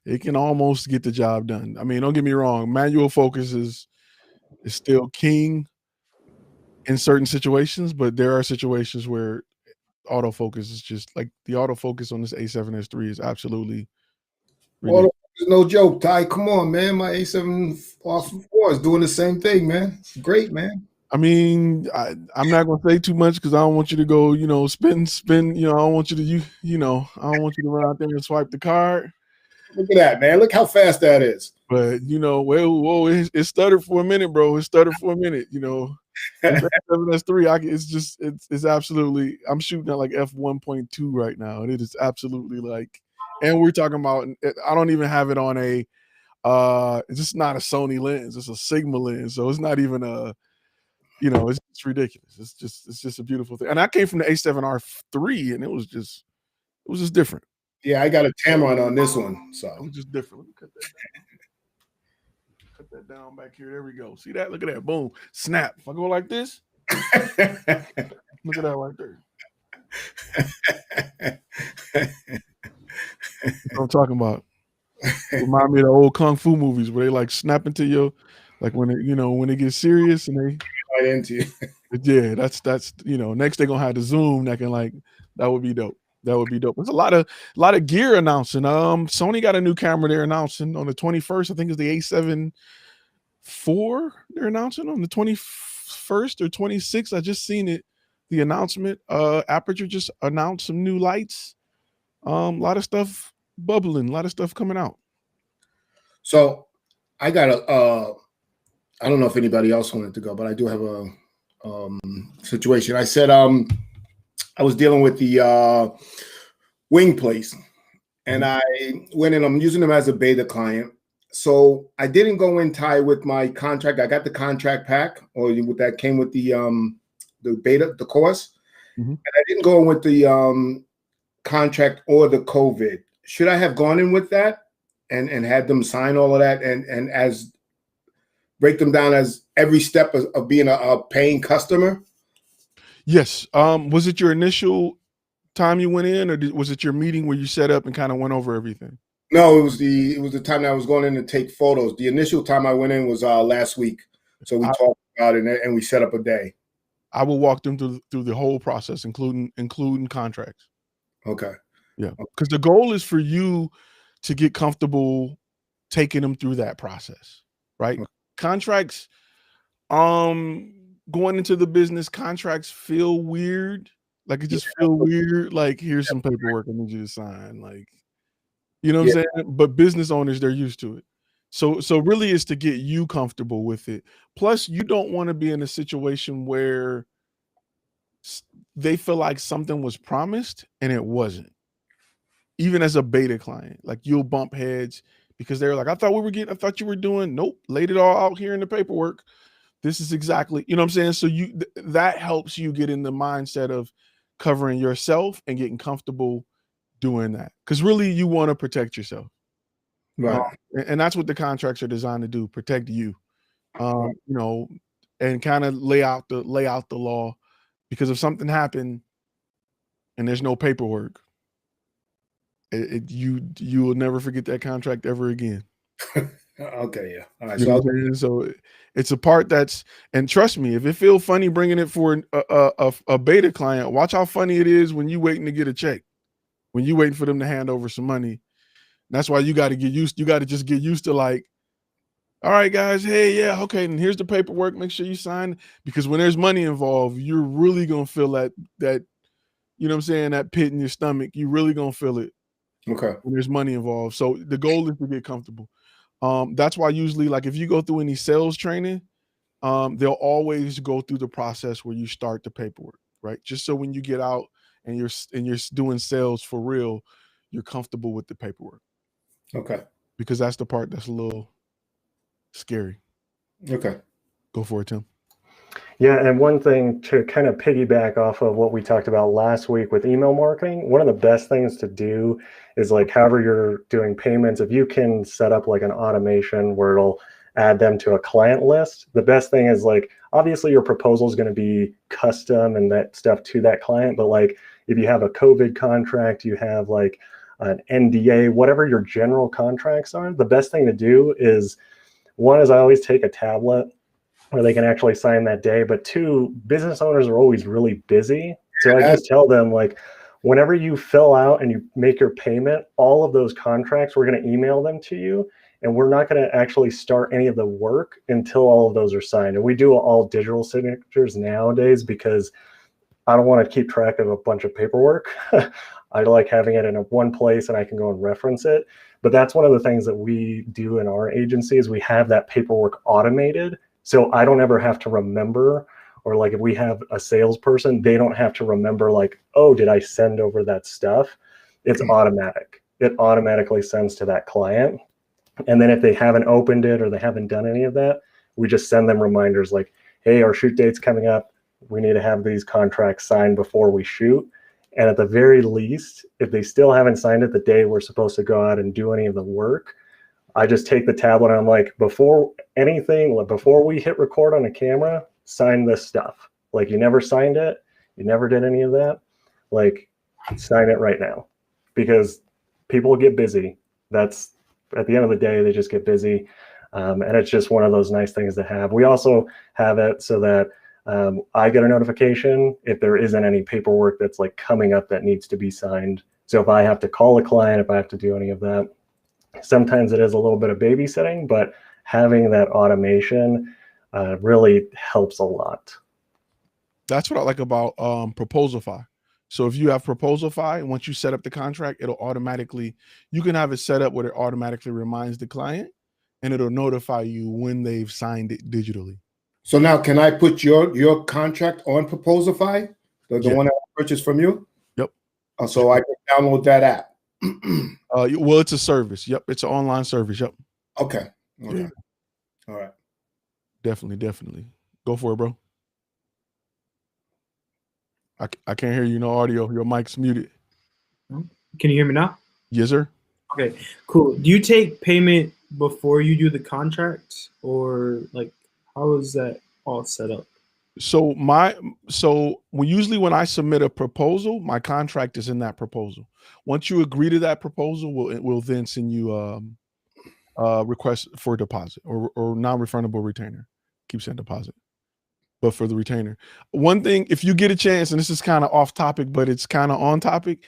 Speaker 1: it can almost get the job done. I mean, don't get me wrong, manual focus is still king in certain situations, but there are situations where autofocus is just like the autofocus on this A7S III is absolutely ridiculous.
Speaker 3: Autofocus, no joke, Ty. Come on, man. My A7R4 is doing the same thing, man. It's great, man.
Speaker 1: I mean, I'm not gonna say too much because I don't want you to go, you know, spin. You know, I don't want you to, I don't want you to run out there and swipe the card.
Speaker 3: Look at that, man. Look how fast that is.
Speaker 1: But whoa, it stuttered for a minute, bro. It stuttered for a minute. This S7S3, it's absolutely. I'm shooting at like f1.2 right now, and it is absolutely like. And we're talking about. I don't even have it on a. It's just not a Sony lens. It's a Sigma lens, so it's not even a. It's ridiculous. It's just a beautiful thing. And I came from the A7R3, and it was just different.
Speaker 3: Yeah, I got a Tamron on this one, so
Speaker 1: it was just different. Let me cut that down. Cut that down back here. There we go. See that? Look at that. Boom. Snap. If I go like this, look at that right there. What I'm talking about. Remind me of the old kung fu movies where they like snap into your, like when it gets serious and they
Speaker 3: right into you.
Speaker 1: Yeah, that's next they're gonna have the zoom that can that would be dope. That would be dope. There's a lot of gear announcing. Sony got a new camera they're announcing on the 21st. I think it's the A7 IV. They're announcing on the 21st or 26th. I just seen it. The announcement. Aperture just announced some new lights. A lot of stuff bubbling. A lot of stuff coming out.
Speaker 3: So I got I don't know if anybody else wanted to go, but I do have a situation. I said I was dealing with the wing place, and I went in. I'm using them as a beta client, so I didn't go in tie with my contract. I got the contract pack, or with that came with the beta, the course, and I didn't go in with the contract or the COVID. Should I have gone in with that and had them sign all of that and as break them down as every step of being a paying customer?
Speaker 1: Yes. Was it your initial time you went in, or was it your meeting where you set up and kind of went over everything?
Speaker 3: No, it was the time that I was going in to take photos. The initial time I went in was last week. So we talked about it and we set up a day.
Speaker 1: I will walk them through the whole process, including contracts.
Speaker 3: Okay.
Speaker 1: Yeah. Because the goal is for you to get comfortable taking them through that process, right? Okay. Contracts, going into the business, contracts feel weird. Like it just feel weird. Like, here's some paperwork I need you to sign. Like, you know what I'm saying? But business owners, they're used to it. So really it's to get you comfortable with it. Plus, you don't want to be in a situation where they feel like something was promised and it wasn't. Even as a beta client, like you'll bump heads because they're like, I thought you were doing, nope, laid it all out here in the paperwork. This is exactly, you know what I'm saying? So that helps you get in the mindset of covering yourself and getting comfortable doing that. Because really you want to protect yourself.
Speaker 3: Right.
Speaker 1: And that's what the contracts are designed to do, protect you. And kind of lay out the law. Because if something happened and there's no paperwork, you will never forget that contract ever again.
Speaker 3: Okay, yeah. All right.
Speaker 1: So it's a part and trust me, if it feels funny bringing it for a beta client, watch how funny it is when you waiting to get a check, when you waiting for them to hand over some money. That's why you got to just get used to like, all right, guys, hey, yeah, okay, and here's the paperwork. Make sure you sign, because when there's money involved, you're really gonna feel that you know what I'm saying, that pit in your stomach. You really gonna feel it.
Speaker 3: Okay.
Speaker 1: When there's money involved. So the goal is to get comfortable. That's why usually, like if you go through any sales training, they'll always go through the process where you start the paperwork, right? Just so when you get out and you're doing sales for real, you're comfortable with the paperwork.
Speaker 3: Okay.
Speaker 1: Because that's the part that's a little scary.
Speaker 3: Okay.
Speaker 1: Go for it, Tim.
Speaker 2: Yeah, and one thing to kind of piggyback off of what we talked about last week with email marketing, one of the best things to do is like however you're doing payments, if you can set up like an automation where it'll add them to a client list, the best thing is like, obviously your proposal is going to be custom and that stuff to that client. But like if you have a COVID contract, you have like an NDA, whatever your general contracts are, the best thing to do is, one is I always take a tablet where they can actually sign that day. But two, business owners are always really busy. So I just tell them like, whenever you fill out and you make your payment, all of those contracts, we're going to email them to you. And we're not going to actually start any of the work until all of those are signed. And we do all digital signatures nowadays because I don't want to keep track of a bunch of paperwork. I like having it in one place and I can go and reference it. But that's one of the things that we do in our agency is we have that paperwork automated. So I don't ever have to remember, or like if we have a salesperson, they don't have to remember like, oh, did I send over that stuff? It's automatic. It automatically sends to that client. And then if they haven't opened it or they haven't done any of that, we just send them reminders like, hey, our shoot date's coming up. We need to have these contracts signed before we shoot. And at the very least, if they still haven't signed it the day we're supposed to go out and do any of the work, I just take the tablet and I'm like, before we hit record on a camera, sign this stuff. Like, you never signed it, you never did any of that. Like, sign it right now, because people get busy. That's, at the end of the day, they just get busy. And it's just one of those nice things to have. We also have it so that I get a notification if there isn't any paperwork that's like coming up that needs to be signed. So if I have to call a client, if I have to do any of that, sometimes it is a little bit of babysitting, but having that automation really helps a lot.
Speaker 1: That's what I like about Proposalify. So if you have Proposalify, once you set up the contract, it'll automatically, you can have it set up where it automatically reminds the client and it'll notify you when they've signed it digitally.
Speaker 3: So now, can I put your contract on Proposalify, the
Speaker 1: Yeah.
Speaker 3: one I purchased from you?
Speaker 1: Yep.
Speaker 3: So I can download that app.
Speaker 1: Well, it's a service. Yep, it's an online service. Yep.
Speaker 3: Okay.
Speaker 1: Yeah.
Speaker 3: All right.
Speaker 1: Definitely. Go for it, bro. I can't hear you. No audio. Your mic's muted.
Speaker 5: Can you hear me now?
Speaker 1: Yes, sir.
Speaker 5: Okay, cool. Do you take payment before you do the contract, or like how is that all set up?
Speaker 1: So usually when I submit a proposal, my contract is in that proposal. Once you agree to that proposal, we'll then send you a request for a deposit or non-refundable retainer. Keep saying deposit, but for the retainer. One thing, if you get a chance, and this is kind of off topic, but it's kind of on topic.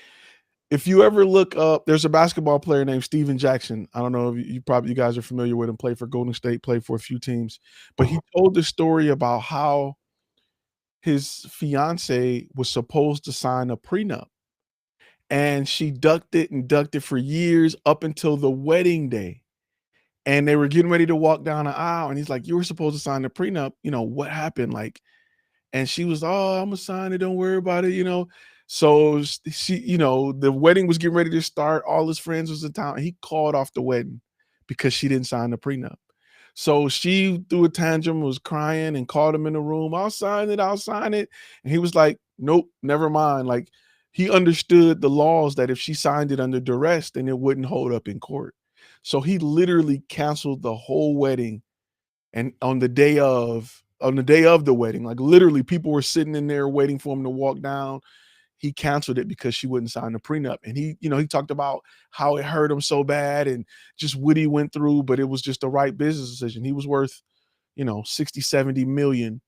Speaker 1: If you ever look up, there's a basketball player named Steven Jackson. I don't know if you guys are familiar with him. Played for Golden State, played for a few teams, but he told the story about how his fiance was supposed to sign a prenup, and she ducked it for years up until the wedding day. And they were getting ready to walk down the aisle, and he's like, "You were supposed to sign the prenup. You know what happened?" Like, and she was, "Oh, I'm gonna sign it. Don't worry about it." So she, the wedding was getting ready to start. All his friends was in town. And he called off the wedding because she didn't sign the prenup. So she threw a tantrum, was crying, and called him in the room. I'll sign it. And he was like, "Nope, never mind." Like, he understood the laws that if she signed it under duress, then it wouldn't hold up in court. So he literally canceled the whole wedding. And on the day of the wedding, like literally people were sitting in there waiting for him to walk down. He canceled it because she wouldn't sign the prenup. And he talked about how it hurt him so bad and just what he went through, but it was just the right business decision. He was worth, 60, 70 million.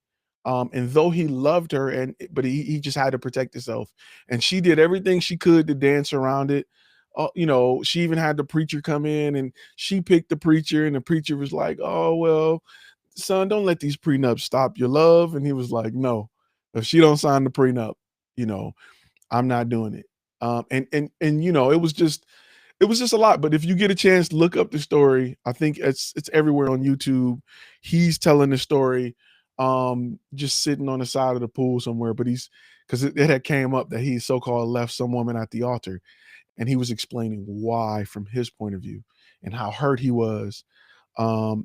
Speaker 1: And though he loved her, but he just had to protect himself. And she did everything she could to dance around it. She even had the preacher come in, and she picked the preacher, and the preacher was like, "Oh, well, son, don't let these prenups stop your love." And he was like, "No, if she don't sign the prenup, I'm not doing it." And it was just a lot. But if you get a chance, look up the story. I think it's everywhere on YouTube. He's telling the story, just sitting on the side of the pool somewhere. But because it had came up that he so-called left some woman at the altar, and he was explaining why from his point of view and how hurt he was. So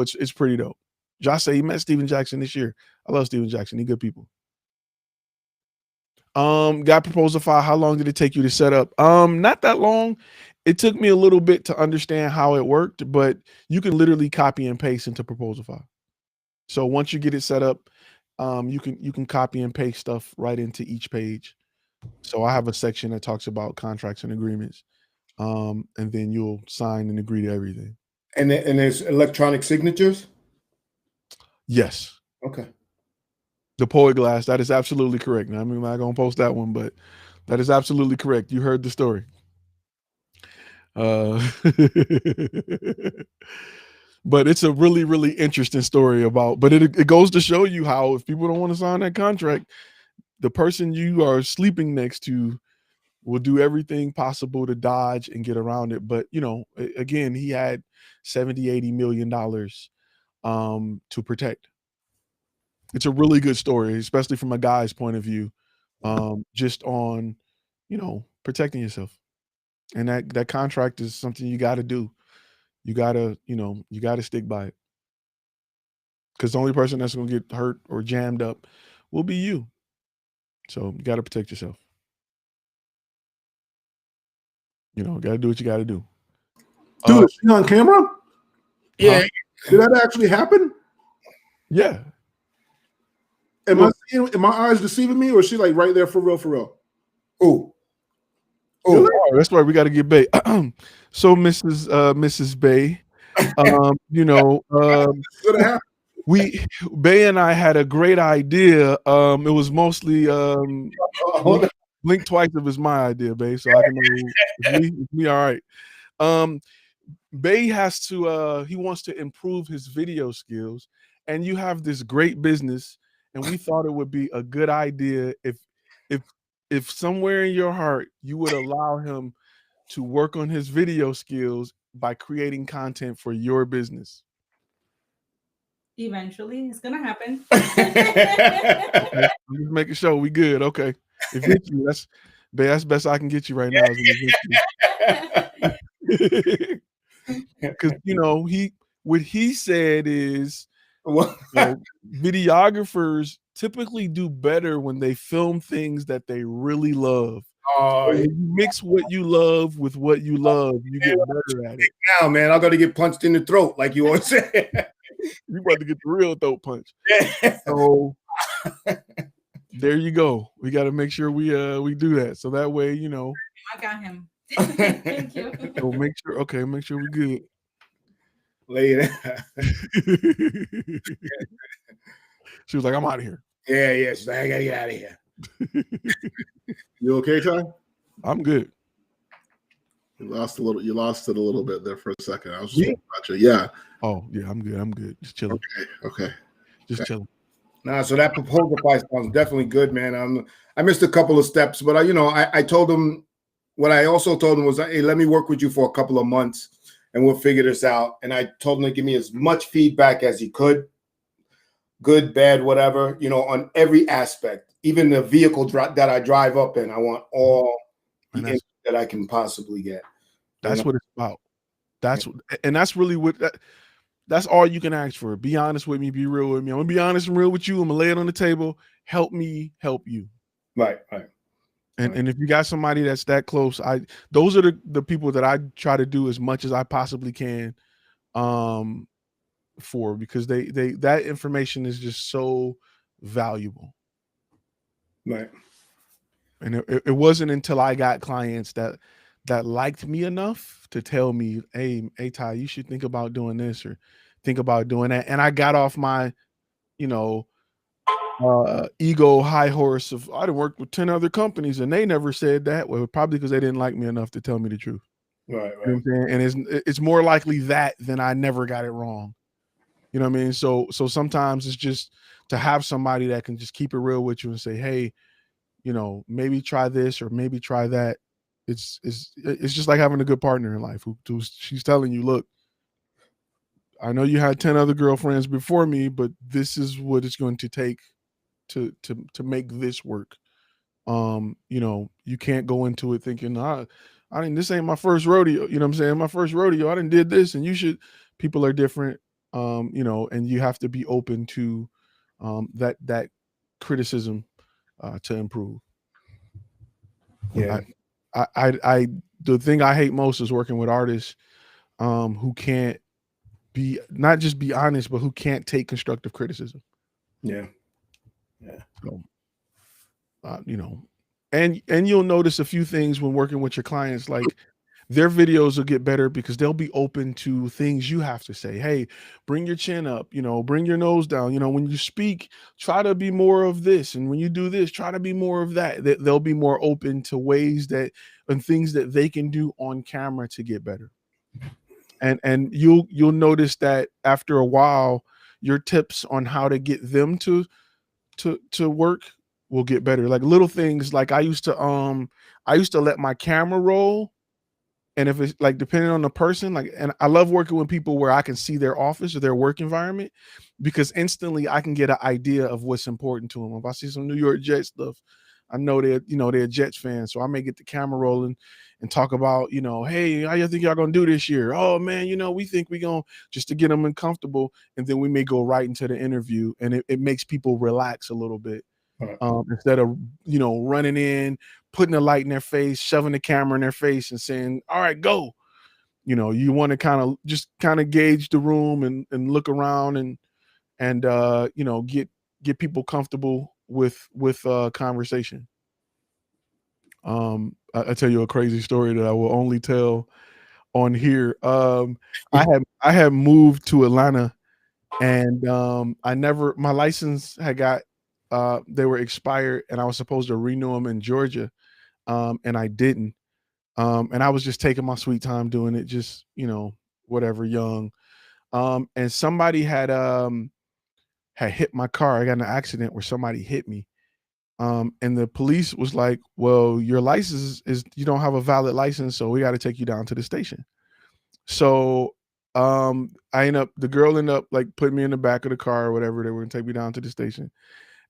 Speaker 1: it's pretty dope. Josh said he met Steven Jackson this year. I love Steven Jackson. He good people. Got Proposalify. How long did it take you to set up? Not that long. It took me a little bit to understand how it worked, but you can literally copy and paste into Proposalify. So once you get it set up, you can copy and paste stuff right into each page. So I have a section that talks about contracts and agreements. And then you'll sign and agree to everything.
Speaker 3: And there's electronic signatures?
Speaker 1: Yes.
Speaker 3: Okay.
Speaker 1: The Poet Glass, that is absolutely correct. Now, I'm not going to post that one, but that is absolutely correct. You heard the story. But it's a really, really interesting story but it goes to show you how if people don't want to sign that contract, the person you are sleeping next to will do everything possible to dodge and get around it. But, you know, again, he had 70, $80 million to protect. It's a really good story, especially from a guy's point of view, just on, you know, protecting yourself. And that contract is something you got to do. You got to, you know, you got to stick by it. Because the only person that's going to get hurt or jammed up will be you. So you got to protect yourself. You know, got to do what you got to do.
Speaker 4: Dude, is she on camera?
Speaker 3: Yeah.
Speaker 4: Did that actually happen?
Speaker 1: Yeah.
Speaker 4: Am my eyes deceiving me, or is she like right there for real, for real?
Speaker 3: Oh.
Speaker 1: Oh, that's why we got to get Bay. So Mrs. Bay, you know, Bay and I had a great idea. It was mostly blink twice if it's my idea, Bay. So I can know it's me. All right. Bay has to he wants to improve his video skills, and you have this great business, and we thought it would be a good idea if somewhere in your heart you would allow him to work on his video skills by creating content for your business.
Speaker 6: Eventually, it's gonna happen.
Speaker 1: Okay, I'm just making sure we good. Okay, eventually, that's best I can get you right now. Because you know what he said is, you know, videographers typically do better when they film things that they really love. So when you mix what you love with what you love, you get better at it.
Speaker 3: Now, man, I'm gonna get punched in the throat, like you always say.
Speaker 1: You about to get the real throat punch. So there you go. We got to make sure we do that. So that way, you know.
Speaker 6: I got him. Thank you.
Speaker 1: So make sure we good.
Speaker 3: Later.
Speaker 1: She was like, I'm out of here.
Speaker 3: Yeah. She's like, I gotta get out of here.
Speaker 4: You okay, Ty?
Speaker 1: I'm good.
Speaker 4: You lost it a little bit there for a second. I was just about you. Yeah.
Speaker 1: Oh, yeah, I'm good. Just chilling.
Speaker 4: Okay.
Speaker 1: Just chilling.
Speaker 3: Nah, so that proposal price sounds definitely good, man. I missed a couple of steps, but I told him what I also told him was, hey, let me work with you for a couple of months and we'll figure this out. And I told him to give me as much feedback as he could, good, bad, whatever, on every aspect, even the vehicle that I drive up in. I want all the input that I can possibly get.
Speaker 1: That's what it's about. That's really what that's all you can ask for. Be honest with me. Be real with me. I'm gonna be honest and real with you. I'm gonna lay it on the table. Help me help you.
Speaker 3: Right.
Speaker 1: And if you got somebody that's that close, those are the people that I try to do as much as I possibly can, for, because they that information is just so valuable.
Speaker 3: Right.
Speaker 1: And it wasn't until I got clients that liked me enough to tell me, hey Ty, you should think about doing this or think about doing that. And I got off my, ego high horse of I'd worked with 10 other companies and they never said that. Well, probably because they didn't like me enough to tell me the truth.
Speaker 3: Right.
Speaker 1: You know what I'm saying? And it's more likely that than I never got it wrong. You know what I mean? So sometimes it's just to have somebody that can just keep it real with you and say, hey, maybe try this or maybe try that. It's just like having a good partner in life who she's telling you, look, I know you had 10 other girlfriends before me, but this is what it's going to take to make this work. You can't go into it thinking, I mean, this ain't my first rodeo. You know what I'm saying? My first rodeo, I done did this, and people are different. And you have to be open to that criticism to improve.
Speaker 3: Yeah.
Speaker 1: I the thing I hate most is working with artists who can't not just be honest, but who can't take constructive criticism.
Speaker 3: Yeah.
Speaker 1: So, and you'll notice a few things when working with your clients, like their videos will get better because they'll be open to things you have to say. Hey, bring your chin up, bring your nose down. When you speak, try to be more of this. And when you do this, try to be more of that. They'll be more open to ways and things that they can do on camera to get better. And you'll notice that after a while, your tips on how to get them to work will get better. Like little things, like I used to let my camera roll. And if it's like depending on the person, like, and I love working with people where I can see their office or their work environment, because instantly I can get an idea of what's important to them. If I see some New York Jets stuff, I know they're Jets fans, so I may get the camera rolling and talk about, hey, how you think y'all gonna do this year? Oh man, we think we gonna, just to get them uncomfortable, and then we may go right into the interview, and it makes people relax a little bit. Instead of running in, putting a light in their face, shoving the camera in their face and saying, all right, go. You want to kind of gauge the room and look around and get people comfortable with conversation. I tell you a crazy story that I will only tell on here. I had moved to Atlanta, and my license had got they were expired, and I was supposed to renew them in Georgia, and I didn't. And I was just taking my sweet time doing it, just whatever, young. And somebody had hit my car. I got in an accident where somebody hit me. And the police was like, well, your license is, you don't have a valid license, so we got to take you down to the station. So the girl ended up like putting me in the back of the car or whatever. They were gonna take me down to the station.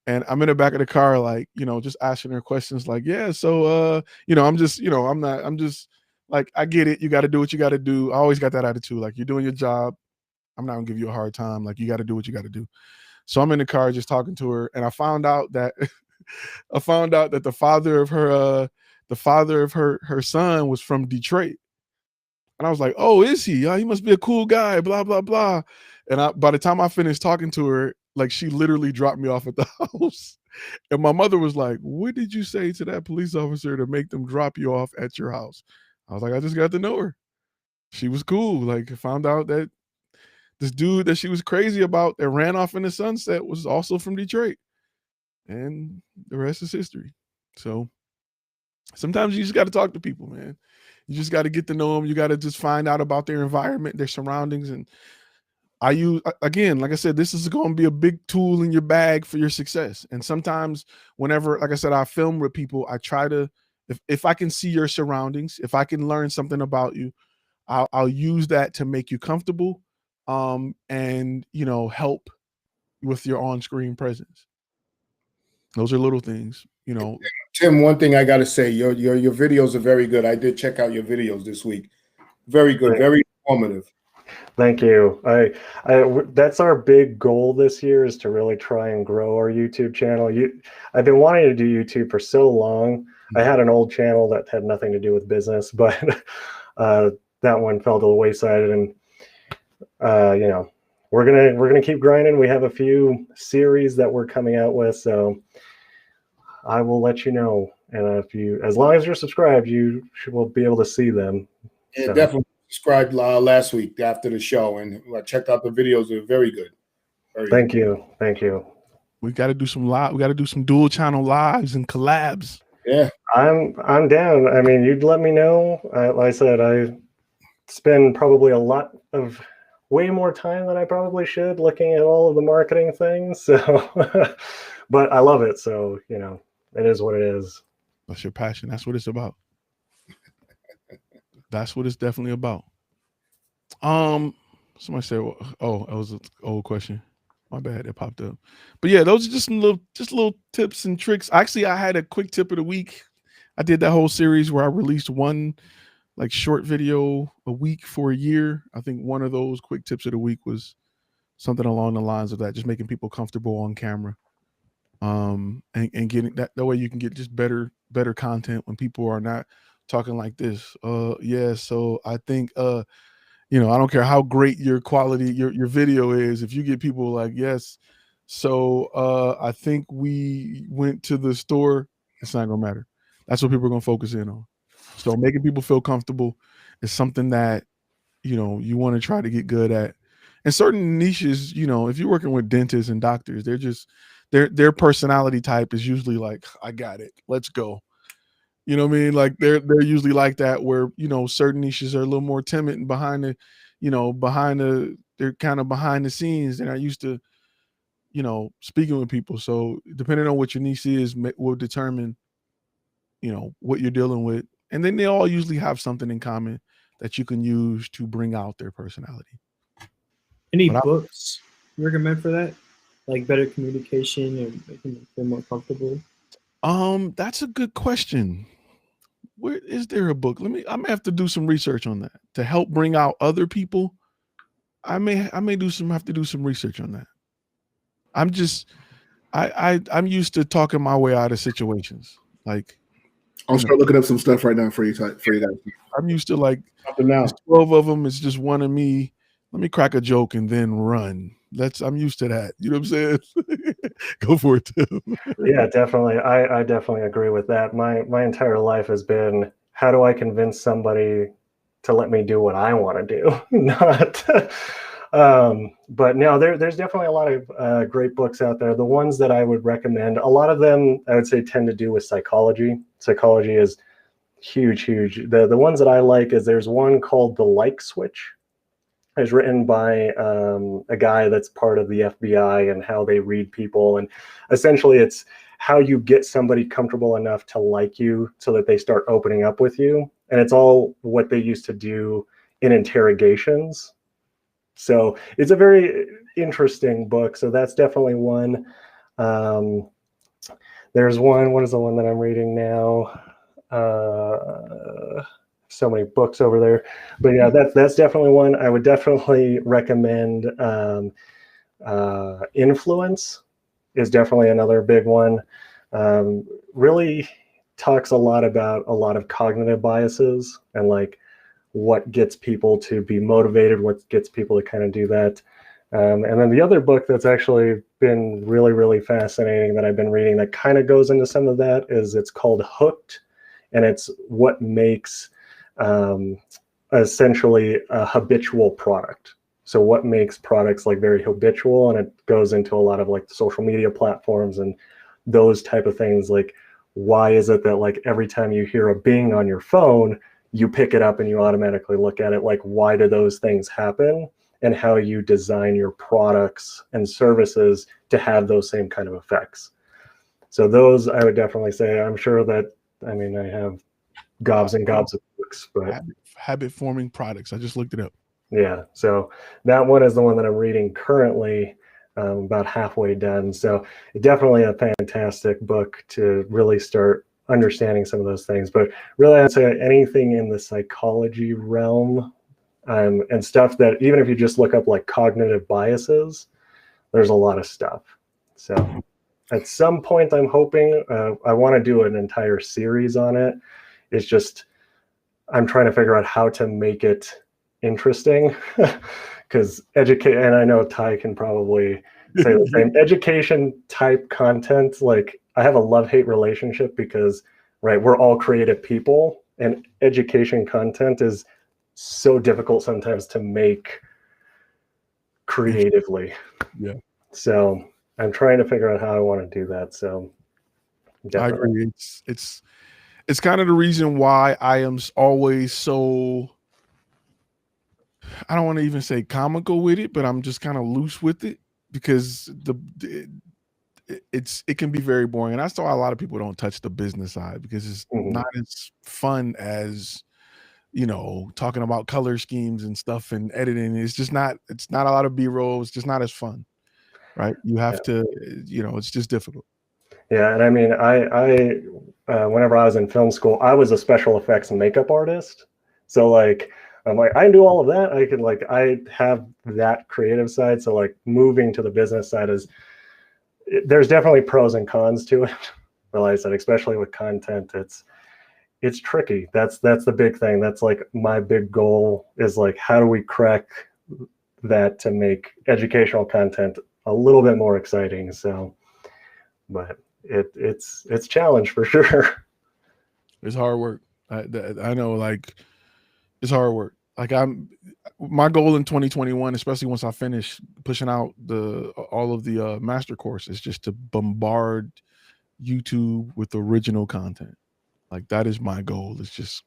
Speaker 1: And I'm in the back of the car, like, just asking her questions like, yeah, so I'm just, I'm just like, I get it. You got to do what you got to do. I always got that attitude. Like, you're doing your job. I'm not gonna give you a hard time. Like, you got to do what you got to do. So I'm in the car just talking to her, and I found out that the father of her son was from Detroit. And I was like, oh, is he? He must be a cool guy, blah, blah, blah. And by the time I finished talking to her, like, she literally dropped me off at the house. And my mother was like, what did you say to that police officer to make them drop you off at your house? I was like, I just got to know her. She was cool. Like, I found out that this dude that she was crazy about that ran off in the sunset was also from Detroit. And the rest is history. So sometimes you just got to talk to people, man. You just got to get to know them. You got to just find out about their environment, their surroundings. And I use, again, like I said, this is going to be a big tool in your bag for your success. And sometimes whenever, like I said, I film with people, I try to, if I can see your surroundings, if I can learn something about you, I'll use that to make you comfortable, and, help with your on-screen presence. Those are little things,
Speaker 3: Tim, one thing I got to say, your videos are very good. I did check out your videos this week. Very good, very informative.
Speaker 2: Thank you. That's our big goal this year, is to really try and grow our YouTube channel. I've been wanting to do YouTube for so long. I had an old channel that had nothing to do with business, but that one fell to the wayside. And we're gonna keep grinding. We have a few series that we're coming out with, so I will let you know. And as long as you're subscribed, you will be able to see them.
Speaker 3: Yeah, so. Definitely subscribed last week after the show, and I checked out the videos. They're very good.
Speaker 2: Thank you.
Speaker 1: We got to do some live. We got to do some dual channel lives and collabs.
Speaker 3: Yeah,
Speaker 2: I'm down. I mean, you'd let me know. Like I said, I spend probably way more time than I probably should looking at all of the marketing things. So, but I love it. So, it is what it is.
Speaker 1: That's your passion. That's what it's about. That's what it's definitely about. Somebody said, oh, that was an old question. My bad, it popped up. But yeah, those are just little tips and tricks. Actually, I had a quick tip of the week. I did that whole series where I released one like short video a week for a year. I think one of those quick tips of the week was something along the lines of that, just making people comfortable on camera. And getting that way you can get just better content when people are not talking like this. Yeah, so I think I don't care how great your quality your video is, if you get people like, yes, so I think we went to the store, it's not gonna matter. That's what people are gonna focus in on. So making people feel comfortable is something that you want to try to get good at. And certain niches, if you're working with dentists and doctors, they're just their personality type is usually like, I got it, let's go. You know what I mean? Like they're usually like that, where certain niches are a little more timid and they're kind of behind the scenes. They're not used to speaking with people. So depending on what your niche is, will determine, what you're dealing with. And then they all usually have something in common that you can use to bring out their personality.
Speaker 5: Any
Speaker 1: But
Speaker 5: books you recommend for that? Like better communication and making them feel more comfortable?
Speaker 1: That's a good question. Where is there a book? I'm gonna have to do some research on that to help bring out other people. I may have to do some research on that. I'm used to talking my way out of situations. Like,
Speaker 4: I'll start looking up some stuff right now for you guys.
Speaker 1: I'm used to like
Speaker 3: now.
Speaker 1: there's 12 of them. It's just one of me. Let me crack a joke and then run. I'm used to that. You know what I'm saying? Go for it, Tim.
Speaker 2: Yeah, definitely. I definitely agree with that. My entire life has been, how do I convince somebody to let me do what I want to do? Not. But no, there's definitely a lot of great books out there. The ones that I would recommend, a lot of them I would say tend to do with psychology. Psychology is huge. The ones that I like is there's one called The Like Switch. It's written by a guy that's part of the FBI and how they read people. And essentially it's how you get somebody comfortable enough to like you so that they start opening up with you. And it's all what they used to do in interrogations. So it's a very interesting book. So that's definitely one. There's one. What is the one that I'm reading now? So many books over there, but yeah, that's definitely one. I would definitely recommend. Influence is definitely another big one. Really talks a lot about a lot of cognitive biases and like what gets people to be motivated, what gets people to kind of do that. And then the other book that's actually been really, really fascinating that I've been reading that kind of goes into some of that is it's called Hooked, and it's what makes essentially a habitual product. So what makes products like very habitual, and it goes into a lot of like the social media platforms and those type of things. Like, why is it that like every time you hear a bing on your phone, you pick it up and you automatically look at it? Like, why do those things happen? And how you design your products and services to have those same kind of effects. So those I would definitely say. I'm sure that, I mean, I have gobs and gobs of books, but
Speaker 1: habit forming products. I just looked it up.
Speaker 2: Yeah, so that one is the one that I'm reading currently, about halfway done. So definitely a fantastic book to really start understanding some of those things. But really, I'd say anything in the psychology realm, and stuff that even if you just look up like cognitive biases, there's a lot of stuff. So at some point, I'm hoping I want to do an entire series on it. It's just I'm trying to figure out how to make it interesting, because and I know Ty can probably say the same. Education type content, like I have a love-hate relationship because, right, we're all creative people, and education content is so difficult sometimes to make creatively.
Speaker 1: Yeah.
Speaker 2: So I'm trying to figure out how I want to do that. So definitely.
Speaker 1: I agree. It's kind of the reason why I am always so, I don't want to even say comical with it, but I'm just kind of loose with it, because it can be very boring. And that's why a lot of people don't touch the business side, because it's not as fun as, talking about color schemes and stuff and editing. It's not a lot of B-roll. It's just not as fun, right? You have to, it's just difficult.
Speaker 2: Yeah, and I mean, I whenever I was in film school, I was a special effects and makeup artist. So like, I'm like, I can do all of that. I have that creative side. So like, moving to the business side there's definitely pros and cons to it. But like I said, especially with content, it's tricky. That's the big thing. That's like my big goal is like, how do we crack that to make educational content a little bit more exciting? So, but it's a challenge for sure.
Speaker 1: It's hard work. I know, like, it's hard work. Like, my goal in 2021, especially once I finish pushing out all of the master course, is just to bombard YouTube with original content. Like, that is my goal. It's just,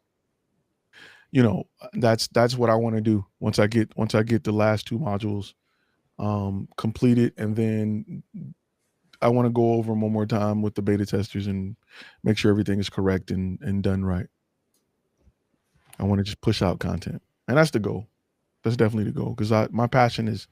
Speaker 1: that's what I want to do once I get the last 2 modules complete it, and then I want to go over them one more time with the beta testers and make sure everything is correct and done right. I want to just push out content, and that's the goal. That's definitely the goal, because my passion is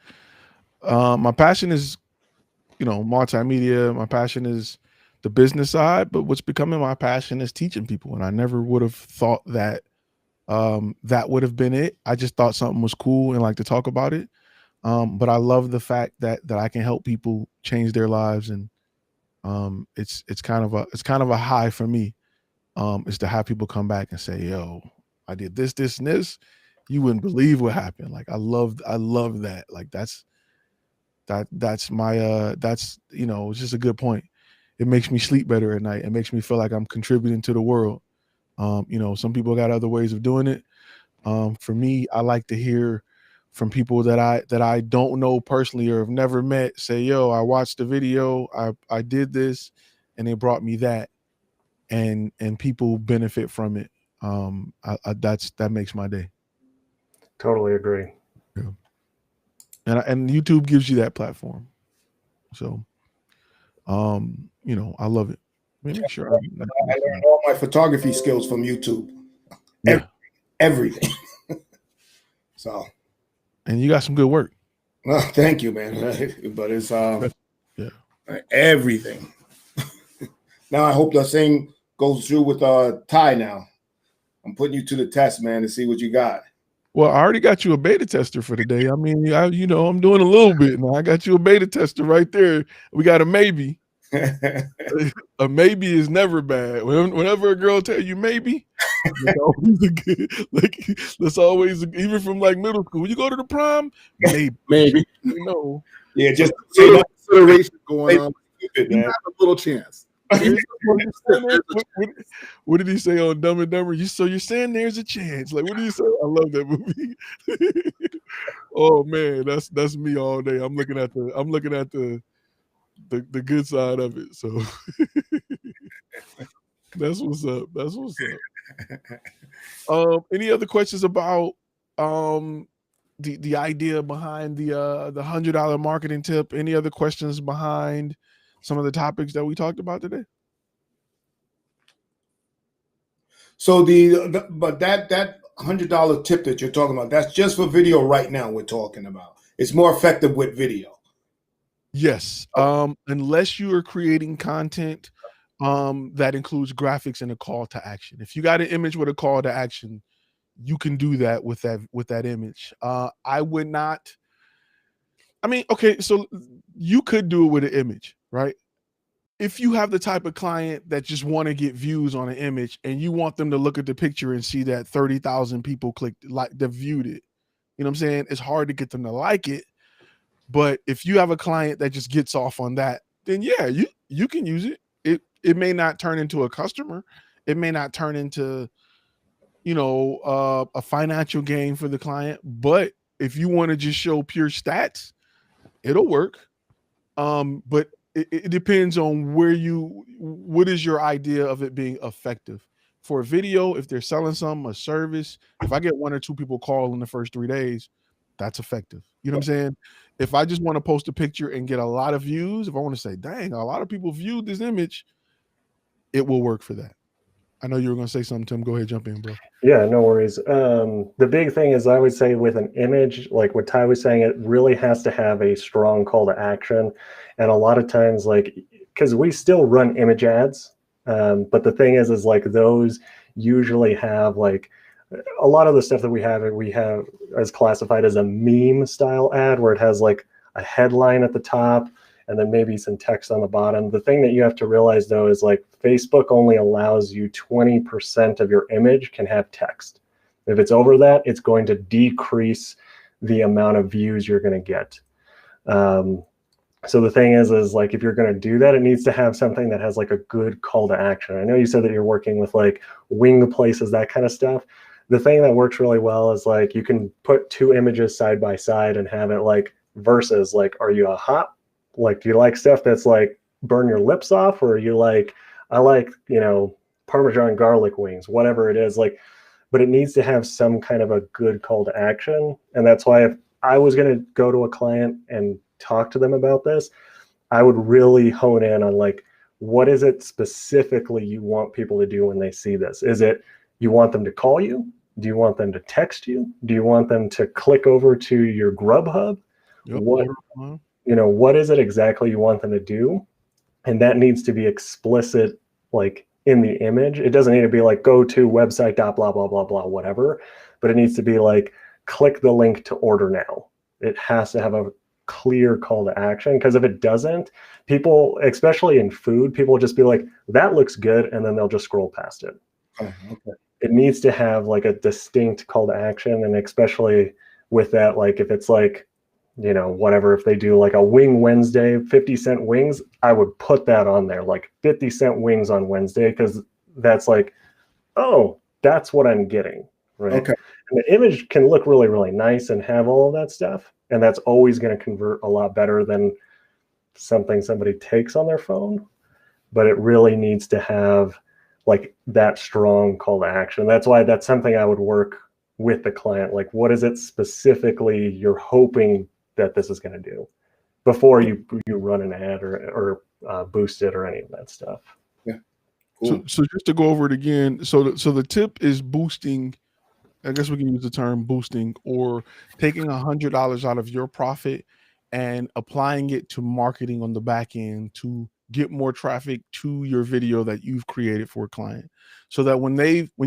Speaker 1: multimedia. My passion is the business side, but what's becoming my passion is teaching people. And I never would have thought that that would have been it. I just thought something was cool and like to talk about it. But I love the fact that I can help people change their lives, and it's kind of a high for me. Is to have people come back and say, "Yo, I did this, this, and this. You wouldn't believe what happened." Like I love that. Like that's my it's just a good point. It makes me sleep better at night. It makes me feel like I'm contributing to the world. Some people got other ways of doing it. For me, I like to hear from people that I don't know personally or have never met say, "Yo, I watched the video, I did this, and it brought me that," and people benefit from it. That makes my day.
Speaker 2: Totally agree.
Speaker 1: Yeah. And YouTube gives you that platform. So, I love it. Let me make sure
Speaker 3: I learned all my photography skills from YouTube.
Speaker 1: Yeah.
Speaker 3: Everything. So.
Speaker 1: And you got some good work.
Speaker 3: Well, thank you, man. But it's everything. Now I hope the same goes through with Ty now. I'm putting you to the test, man, to see what you got.
Speaker 1: Well, I already got you a beta tester for today. I mean, I'm doing a little bit now. I got you a beta tester right there. We got a maybe. A maybe is never bad. Whenever a girl tell you maybe, that's always a good, that's always even from like middle school. When you go to the prom, maybe.
Speaker 3: Yeah, just
Speaker 4: consideration going on.
Speaker 3: Stupid,
Speaker 4: You
Speaker 3: man.
Speaker 4: have a little chance.
Speaker 1: What did he say on Dumb and Dumber? You're saying there's a chance. Like, what did he say? I love that movie. Oh man, that's me all day. I'm looking at the good side of it. So that's what's up. Any other questions about the idea behind the $100 marketing tip? Any other questions behind some of the topics that we talked about today?
Speaker 3: So but that $100 tip that you're talking about, that's just for video right now. We're talking about it's more effective with video.
Speaker 1: Yes, unless you are creating content that includes graphics and a call to action. If you got an image with a call to action, you can do that with that image. I would not. I mean, okay, so you could do it with an image, right? If you have the type of client that just want to get views on an image and you want them to look at the picture and see that 30,000 people that viewed it, you know what I'm saying? It's hard to get them to like it. But if you have a client that just gets off on that, then yeah, you can use it. It may not turn into a customer. It may not turn into, a financial gain for the client. But if you want to just show pure stats, it'll work. But it depends on what is your idea of it being effective. For a video, if they're selling a service, if I get 1 or 2 people call in the first 3 days, that's effective. You know what I'm saying? If I just want to post a picture and get a lot of views, if I want to say, dang, a lot of people viewed this image, it will work for that. I know you were going to say something, Tim. Go ahead, jump in, bro.
Speaker 2: Yeah, no worries. The big thing is I would say with an image, like what Ty was saying, it really has to have a strong call to action. And a lot of times, because we still run image ads, but the thing is like those usually have a lot of the stuff that we have as classified as a meme style ad, where it has like a headline at the top and then maybe some text on the bottom. The thing that you have to realize though is like Facebook only allows you 20% of your image can have text. If it's over that, it's going to decrease the amount of views you're going to get. So the thing is like, if you're going to do that, it needs to have something that has like a good call to action. I know you said that you're working with like wing places, that kind of stuff. The thing that works really well is like, you can put 2 images side by side and have it like versus like, are you a hot? Like, do you like stuff that's like burn your lips off? Or are you like, I like, Parmesan garlic wings, whatever it is, like, but it needs to have some kind of a good call to action. And that's why if I was going to go to a client and talk to them about this, I would really hone in on like, what is it specifically you want people to do when they see this? Is it you want them to call you? Do you want them to text you? Do you want them to click over to your Grubhub?
Speaker 1: Yep.
Speaker 2: What, what is it exactly you want them to do? And that needs to be explicit, like in the image. It doesn't need to be like go to website dot blah blah blah blah whatever, but it needs to be like click the link to order now. It has to have a clear call to action, because if it doesn't, people, especially in food, people will just be like, that looks good, and then they'll just scroll past it.
Speaker 3: Okay.
Speaker 2: It needs to have like a distinct call to action, and especially with that, like if it's like, whatever, if they do like a wing Wednesday, 50-cent wings, I would put that on there, like 50-cent wings on Wednesday, because that's like, oh, that's what I'm getting, right?
Speaker 3: Okay.
Speaker 2: And the image can look really, really nice and have all of that stuff, and that's always going to convert a lot better than something somebody takes on their phone, but it really needs to have like that strong call to action. That's why that's something I would work with the client. Like, what is it specifically you're hoping that this is going to do before you run an ad or boost it or any of that stuff.
Speaker 3: Yeah. Cool.
Speaker 1: So just to go over it again, so the tip is boosting. I guess we can use the term boosting, or taking $100 out of your profit and applying it to marketing on the back end to get more traffic to your video that you've created for a client, so that when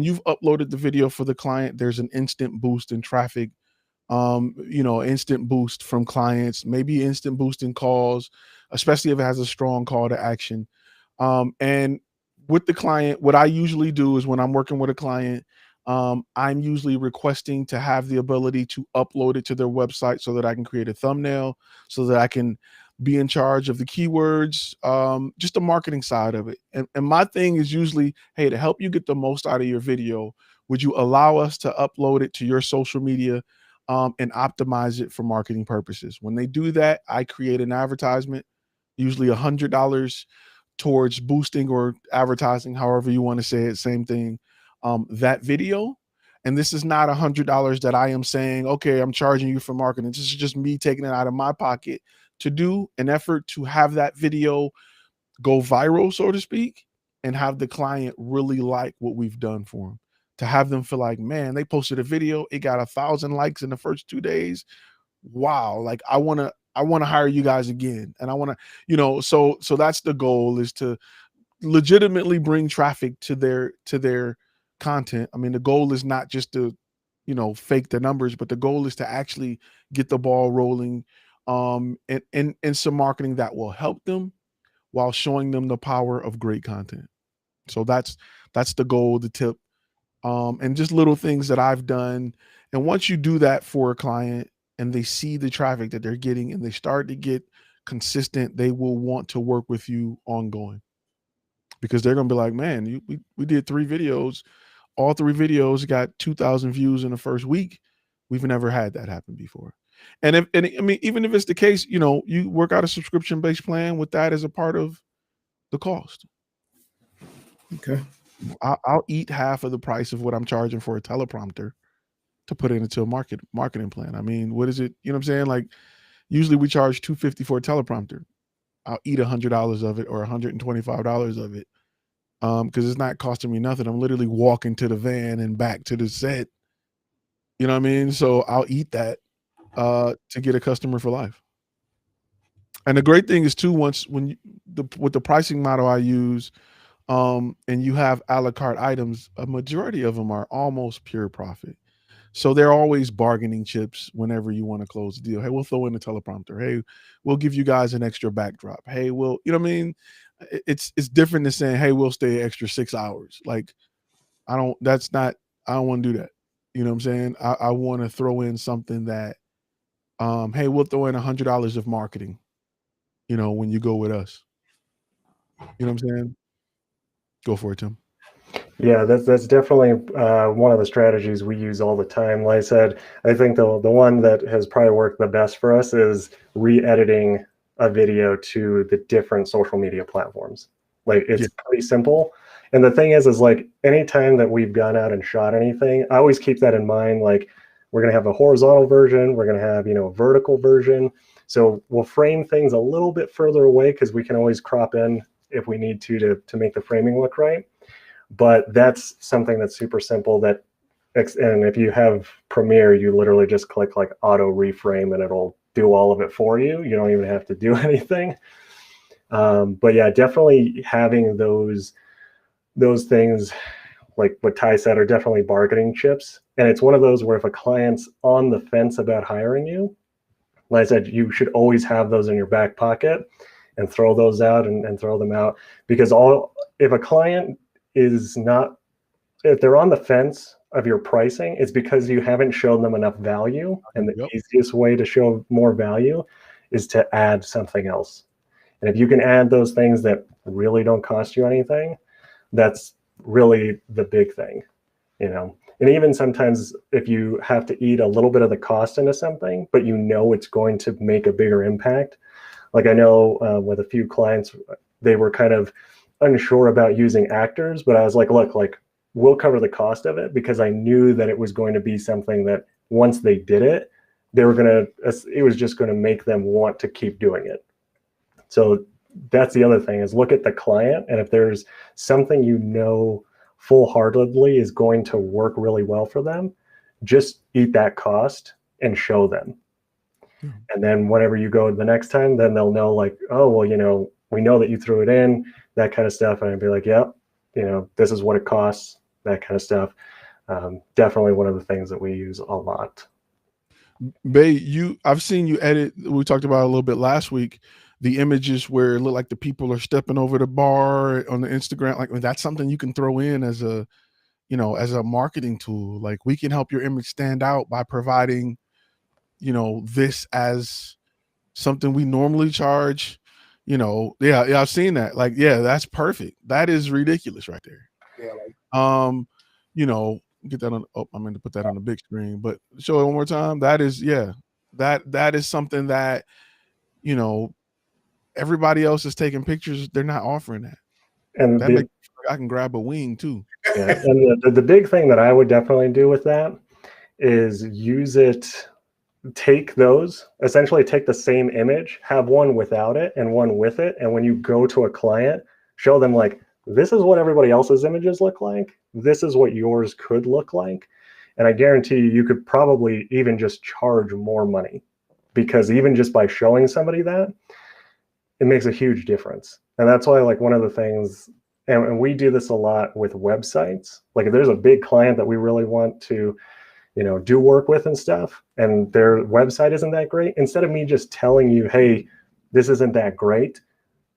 Speaker 1: you've uploaded the video for the client, there's an instant boost in traffic, instant boost from clients, maybe instant boost in calls, especially if it has a strong call to action. And with the client, what I usually do is when I'm working with a client, I'm usually requesting to have the ability to upload it to their website so that I can create a thumbnail, so that I can be in charge of the keywords, just the marketing side of it. And my thing is usually, hey, to help you get the most out of your video, would you allow us to upload it to your social media and optimize it for marketing purposes? When they do that, I create an advertisement, usually $100 towards boosting or advertising, however you want to say it, same thing, that video. And this is not $100 that I am saying, okay, I'm charging you for marketing. This is just me taking it out of my pocket to do an effort to have that video go viral, so to speak, and have the client really like what we've done for them. To have them feel like, man, they posted a video, it got 1,000 likes in the first 2 days. Wow, like I want to hire you guys again. And I want to, so that's the goal, is to legitimately bring traffic to their content. I mean, the goal is not just to, fake the numbers, but the goal is to actually get the ball rolling, and some marketing that will help them while showing them the power of great content. So that's the goal, the tip. And just little things that I've done. And once you do that for a client and they see the traffic that they're getting and they start to get consistent, they will want to work with you ongoing, because they're going to be like, man, we did 3 videos. All 3 videos got 2,000 views in the first week. We've never had that happen before. And I mean, even if it's the case, you work out a subscription-based plan with that as a part of the cost.
Speaker 3: Okay.
Speaker 1: I'll eat half of the price of what I'm charging for a teleprompter to put it into a marketing plan. I mean, what is it? You know what I'm saying? Like, usually we charge $250 for a teleprompter. I'll eat $100 of it or $125 of it, because it's not costing me nothing. I'm literally walking to the van and back to the set. You know what I mean? So I'll eat that to get a customer for life. And the great thing is too, with the pricing model I use, and you have a la carte items, a majority of them are almost pure profit. So they're always bargaining chips whenever you want to close the deal. Hey, we'll throw in a teleprompter. Hey, we'll give you guys an extra backdrop. Hey, you know what I mean? It's different than saying, hey, we'll stay extra 6 hours. Like, I don't want to do that. You know what I'm saying? I want to throw in something that, hey, we'll throw in $100 of marketing, when you go with us. You know what I'm saying? Go for it, Tim.
Speaker 2: Yeah, that's definitely one of the strategies we use all the time. Like I said, I think the one that has probably worked the best for us is re-editing a video to the different social media platforms. Like, it's pretty simple. And the thing is like, anytime that we've gone out and shot anything, I always keep that in mind. Like, we're going to have a horizontal version. We're going to have, a vertical version. So we'll frame things a little bit further away because we can always crop in if we need to make the framing look right. But that's something that's super simple. And if you have Premiere, you literally just click like auto reframe and it'll do all of it for you. You don't even have to do anything. But yeah, definitely having those things, like what Ty said, are definitely bargaining chips. And it's one of those where if a client's on the fence about hiring you, like I said, you should always have those in your back pocket and throw those out and throw them out. Because if a client is not, if they're on the fence of your pricing, it's because you haven't shown them enough value. And the easiest way to show more value is to add something else. And if you can add those things that really don't cost you anything, that's really the big thing, And even sometimes if you have to eat a little bit of the cost into something, but it's going to make a bigger impact. Like I know with a few clients, they were kind of unsure about using actors, but I was like, look, like we'll cover the cost of it, because I knew that it was going to be something that once they did it, it was just going to make them want to keep doing it. So that's the other thing, is look at the client. And if there's something full-heartedly is going to work really well for them, just eat that cost and show them. And then whenever you go the next time, then they'll know like, oh, well, we know that you threw it in, that kind of stuff. And I'd be like, yep, this is what it costs, that kind of stuff. Definitely one of the things that we use a lot.
Speaker 1: Bay, I've seen you edit, we talked about it a little bit last week, the images where it look like the people are stepping over the bar on the Instagram. Like, that's something you can throw in as a marketing tool. Like, we can help your image stand out by providing, this as something we normally charge, yeah, I've seen that. Like, yeah, that's perfect. That is ridiculous right there.
Speaker 3: Yeah.
Speaker 1: Get that on. Oh, I meant to put that on the big screen, but show it one more time. That is, that is something that, everybody else is taking pictures. They're not offering that. And that makes I can grab a wing too.
Speaker 2: Yeah, and the big thing that I would definitely do with that is use it. Take the same image, have one without it and one with it. And when you go to a client, show them like, this is what everybody else's images look like. This is what yours could look like. And I guarantee you could probably even just charge more money, because even just by showing somebody that, it makes a huge difference. And that's why, like, one of the things, and we do this a lot with websites, like if there's a big client that we really want to do work with and stuff, and their website isn't that great, instead of me just telling you, hey, this isn't that great,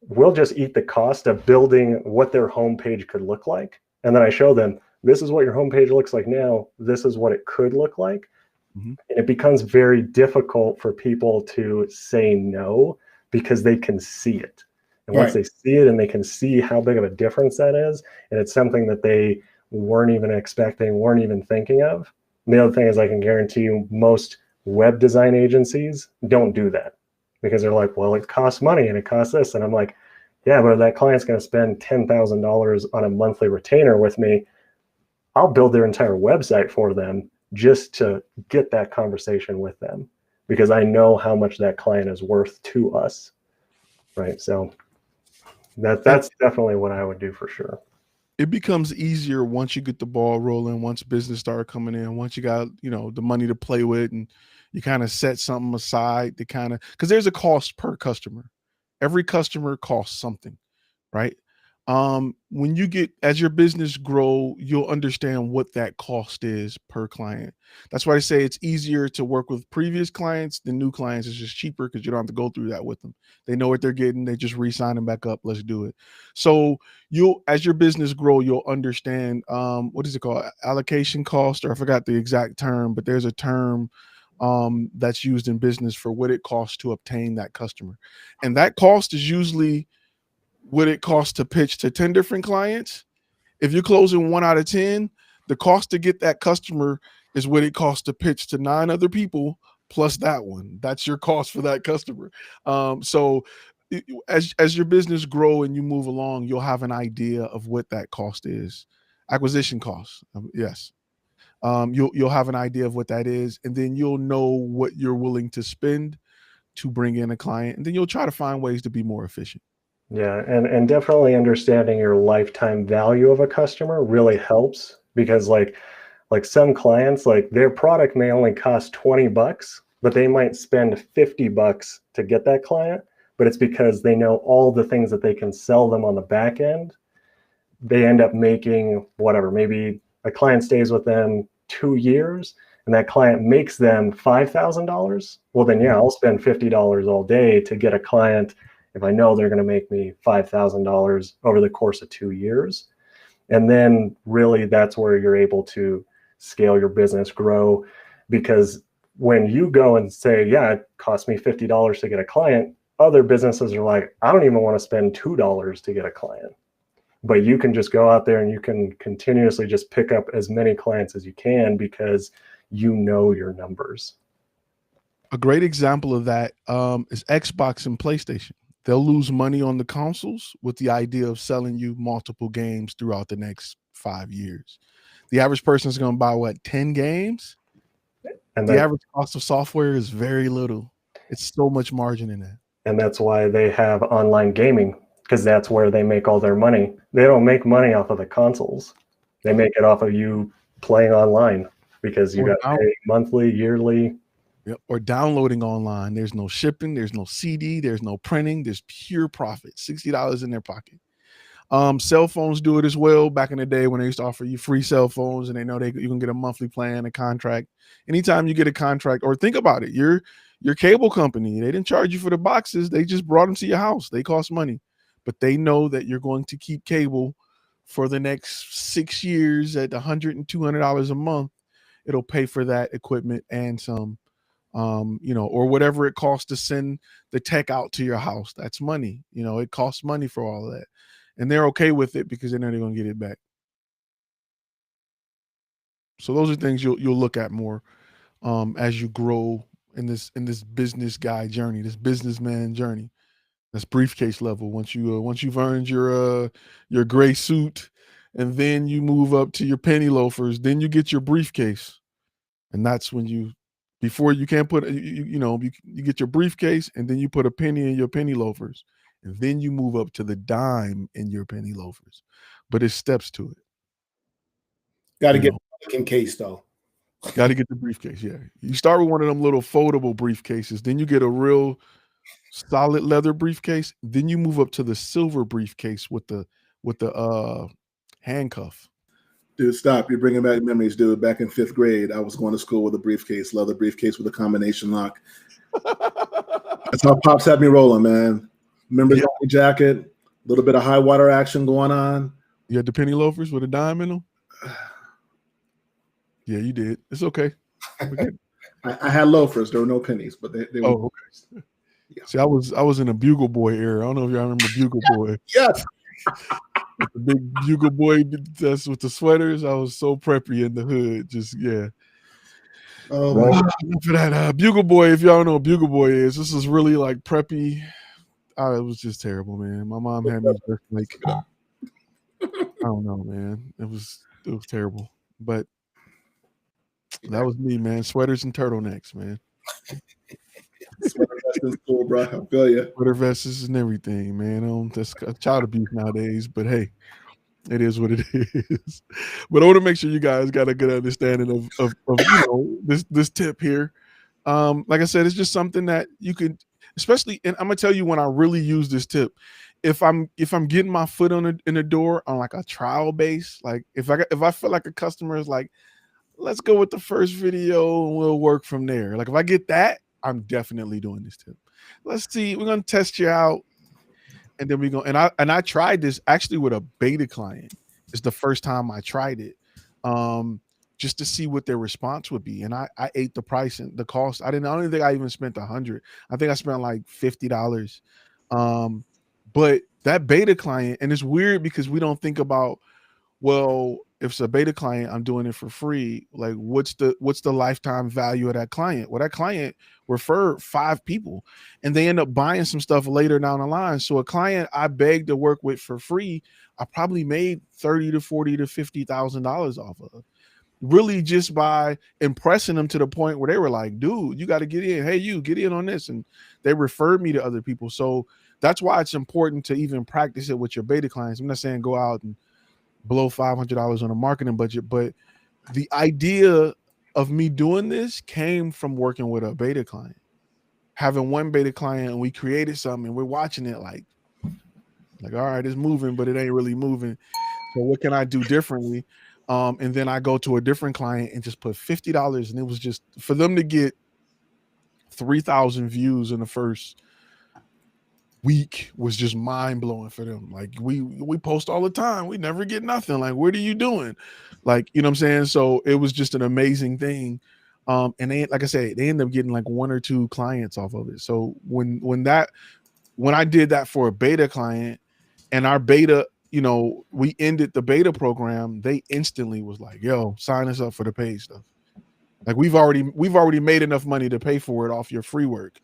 Speaker 2: we'll just eat the cost of building what their homepage could look like. And then I show them, this is what your homepage looks like now, this is what it could look like. And it becomes very difficult for people to say no, because they can see it. And once they see it and they can see how big of a difference that is, and it's something that they weren't even expecting, weren't even thinking of. And the other thing is, I can guarantee you most web design agencies don't do that, because they're like, well, it costs money and it costs this. And I'm like, yeah, but if that client's going to spend $10,000 on a monthly retainer with me, I'll build their entire website for them just to get that conversation with them, because I know how much that client is worth to us. Right. So that's definitely what I would do for sure.
Speaker 1: It becomes easier once you get the ball rolling, once business started coming in, once you got, the money to play with, and you kind of set something aside to because there's a cost per customer. Every customer costs something, right? When you as your business grow, you'll understand what that cost is per client. That's why I say it's easier to work with previous clients than new clients. It's just cheaper because you don't have to go through that with them. They know what they're getting. They just re-sign them back up. Let's do it. So as your business grow, you'll understand, what is it called? Allocation cost, or I forgot the exact term, but there's a term that's used in business for what it costs to obtain that customer. And that cost is usually what it costs to pitch to 10 different clients. If you're closing 1 out of 10, the cost to get that customer is what it costs to pitch to 9 other people plus that one. That's your cost for that customer. So as your business grow and you move along, you'll have an idea of what that cost is. Acquisition costs. Yes. You'll have an idea of what that is, and then you'll know what you're willing to spend to bring in a client, and then you'll try to find ways to be more efficient.
Speaker 2: Yeah, and definitely understanding your lifetime value of a customer really helps, because like some clients, like their product may only cost $20, but they might spend $50 to get that client, but it's because they know all the things that they can sell them on the back end. They end up making whatever, maybe a client stays with them 2 years and that client makes them $5,000. Well, then, yeah, I'll spend $50 all day to get a client if I know they're going to make me $5,000 over the course of 2 years. And then really that's where you're able to scale your business, grow, because when you go and say, yeah, it cost me $50 to get a client, other businesses are like, I don't even want to spend $2 to get a client. But you can just go out there and you can continuously just pick up as many clients as you can because you know your numbers.
Speaker 1: A great example of that is Xbox and PlayStation. They'll lose money on the consoles with the idea of selling you multiple games throughout the next 5 years. The average person is going to buy, what, 10 games?
Speaker 2: And
Speaker 1: the average cost of software is very little. It's so much margin in that.
Speaker 2: And that's why they have online gaming, because that's where they make all their money. They don't make money off of the consoles. They make it off of you playing online, because you got to pay monthly, yearly.
Speaker 1: Yep. Or downloading online. There's no shipping. There's no CD. There's no printing. There's pure profit. $60 in their pocket. Cell phones do it as well. Back in the day when they used to offer you free cell phones, and they know you can get a monthly plan, a contract. Anytime you get a contract, or think about it, your cable company, they didn't charge you for the boxes. They just brought them to your house. They cost money, but they know that you're going to keep cable for the next 6 years at $100 and $200 a month. It'll pay for that equipment and some. Or whatever it costs to send the tech out to your house. That's money. It costs money for all of that. And they're okay with it because they know they're going to get it back. So those are things you'll look at more as you grow in this business guy journey, this businessman journey. That's briefcase level. Once you've earned your gray suit, and then you move up to your penny loafers, then you get your briefcase. And that's when before you can't put, you get your briefcase, and then you put a penny in your penny loafers, and then you move up to the dime in your penny loafers. But it's steps to it.
Speaker 3: Got to get the case though.
Speaker 1: Got to get the briefcase. Yeah, you start with one of them little foldable briefcases, then you get a real solid leather briefcase. Then you move up to the silver briefcase with the handcuff.
Speaker 4: Dude, stop. You're bringing back memories, dude. Back in 5th grade, I was going to school with a briefcase, leather briefcase with a combination lock. That's how Pops had me rolling, man. Members only jacket, a little bit of high water action going on.
Speaker 1: You had the penny loafers with a dime in them? Yeah, you did. It's okay.
Speaker 4: I had loafers. There were no pennies, but they were.
Speaker 1: Oh, okay. Yeah. See, I was in a Bugle Boy era. I don't know if y'all remember Bugle Boy.
Speaker 4: Yes.
Speaker 1: The big Bugle Boy, that's with the sweaters. I was so preppy in the hood. Just, yeah.
Speaker 4: Oh, my God.
Speaker 1: For that Bugle Boy, if y'all know what Bugle Boy is, this is really like preppy. It was just terrible, man. My mom had me just like, I don't know, man. It was terrible. But that was me, man. Sweaters and turtlenecks, man.
Speaker 4: Sweater vest is cool, bro. I feel you.
Speaker 1: Sweater vests and everything, man. That's child abuse nowadays, but hey, it is what it is. But I want to make sure you guys got a good understanding of this tip here. Like I said, it's just something that you could, especially, and I'm gonna tell you when I really use this tip. If I'm getting my foot in the door on like a trial base, like if I feel like a customer is like, let's go with the first video and we'll work from there. Like if I get that, I'm definitely doing this tip. Let's see, we're gonna test you out, and then we go. And I tried this actually with a beta client. It's the first time I tried it, just to see what their response would be. And I ate the price and the cost. I don't think I even spent $100. I think I spent like $50. But that beta client, and it's weird because we don't think about, well, if it's a beta client, I'm doing it for free. Like, what's the lifetime value of that client? Well, that client referred 5 people, and they end up buying some stuff later down the line. So a client I begged to work with for free, I probably made $30,000 to $40,000 to $50,000 off of. really just by impressing them to the point where they were like, dude, you got to get in. Hey, you get in on this. And they referred me to other people. So that's why it's important to even practice it with your beta clients. I'm not saying go out and blow $500 on a marketing budget, but the idea of me doing this came from working with a beta client, having one beta client, and we created something and we're watching it like, all right, it's moving, but it ain't really moving. So what can I do differently? And then I go to a different client and just put $50, and it was just for them to get 3,000 views in the first week was just mind blowing for them. Like we post all the time, we never get nothing. Like, what are you doing? Like, you know what I'm saying? So it was just an amazing thing. And they, like I said, they end up getting like 1 or 2 clients off of it. So when I did that for a beta client, and our beta, you know, we ended the beta program, they instantly was like, yo, sign us up for the paid stuff. Like we've already made enough money to pay for it off your free work.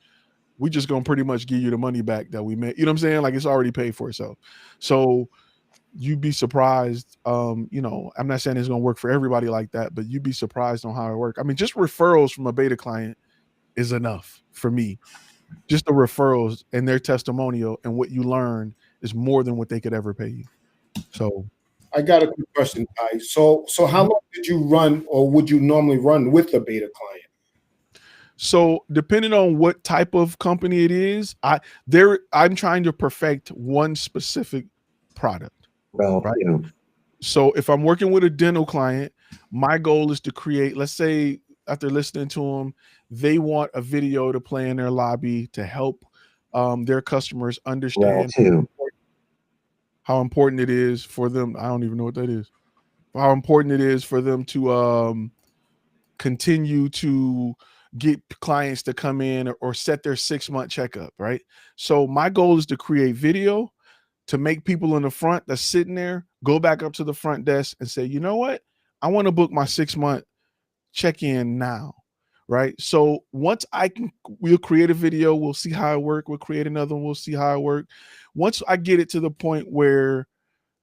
Speaker 1: We just gonna pretty much give you the money back that we made. You know what I'm saying? Like it's already paid for itself. So you'd be surprised. You know, I'm not saying it's gonna work for everybody like that, but you'd be surprised on how it works. I mean, just referrals from a beta client is enough for me. Just the referrals and their testimonial and what you learn is more than what they could ever pay you. So
Speaker 3: I got a quick question, Ty. So how long did you run, or would you normally run with a beta client?
Speaker 1: So depending on what type of company it is, I'm trying to perfect one specific product.
Speaker 7: Well,
Speaker 1: right?
Speaker 7: you know,
Speaker 1: So if I'm working with a dental client, my goal is to create, let's say after listening to them, they want a video to play in their lobby to help their customers
Speaker 7: well,
Speaker 1: understand
Speaker 7: too.
Speaker 1: how important it is for them. I don't even know what that is. How important it is for them to continue to get clients to come in or set their 6-month checkup, right? So my goal is to create video to make people in the front that's sitting there go back up to the front desk and say, you know what? I want to book my 6-month check-in now, right? So once we'll create a video, we'll see how it works. We'll create another one, we'll see how it works. Once I get it to the point where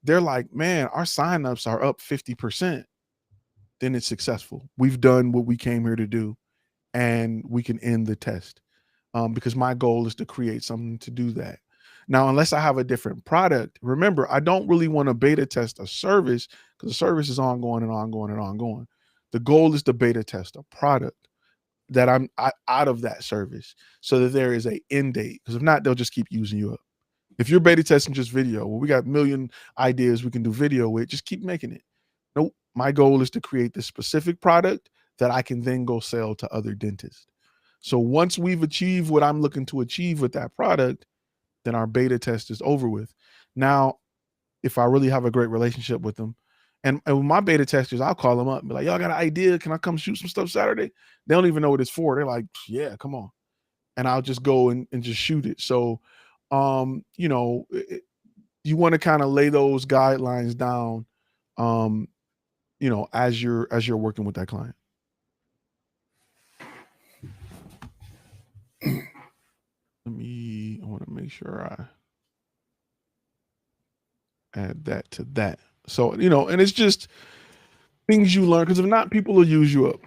Speaker 1: they're like, man, our signups are up 50%, then it's successful. We've done what we came here to do, and we can end the test. Because my goal is to create something to do that. Now, unless I have a different product, remember, I don't really want to beta test a service because the service is ongoing and ongoing and ongoing. The goal is to beta test a product that I'm out of that service so that there is a end date. Because if not, they'll just keep using you up. If you're beta testing just video, well, we got a million ideas we can do video with, just keep making it. Nope. My goal is to create this specific product that I can then go sell to other dentists. So once we've achieved what I'm looking to achieve with that product, then our beta test is over with. Now, if I really have a great relationship with them, and with my beta testers, I'll call them up and be like, y'all got an idea? Can I come shoot some stuff Saturday? They don't even know what it's for. They're like, yeah, come on. And I'll just go and just shoot it. So, you know, you want to kind of lay those guidelines down, you know, as you're working with that client. I want to make sure I add that to that. So, you know, and it's just things you learn, because if not, people will use you up.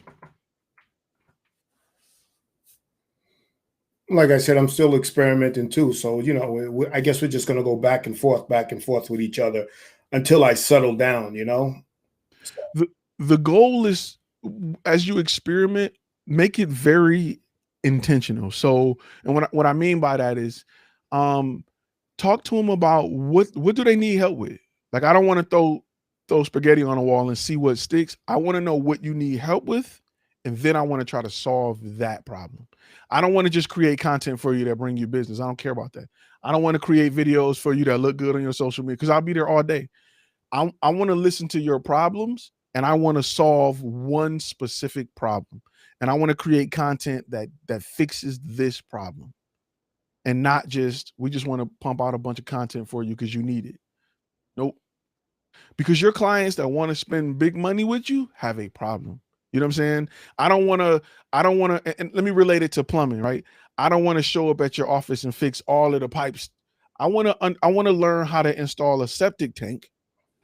Speaker 3: Like I said, I'm still experimenting too. So, you know, I guess we're just going to go back and forth with each other until I settle down, you know?
Speaker 1: The goal is, as you experiment, make it very intentional. So, and what I mean by that is, talk to them about what do they need help with. Like, I don't want to throw spaghetti on a wall and see what sticks. I want to know what you need help with, and then I want to try to solve that problem. I don't want to just create content for you that bring you business. I don't care about that. I don't want to create videos for you that look good on your social media, because I'll be there all day. I want to listen to your problems, and I want to solve one specific problem. And I want to create content that fixes this problem. And not just, we just want to pump out a bunch of content for you because you need it. Nope. Because your clients that want to spend big money with you have a problem. You know what I'm saying? I don't want to, and let me relate it to plumbing, right? I don't want to show up at your office and fix all of the pipes. I want to learn how to install a septic tank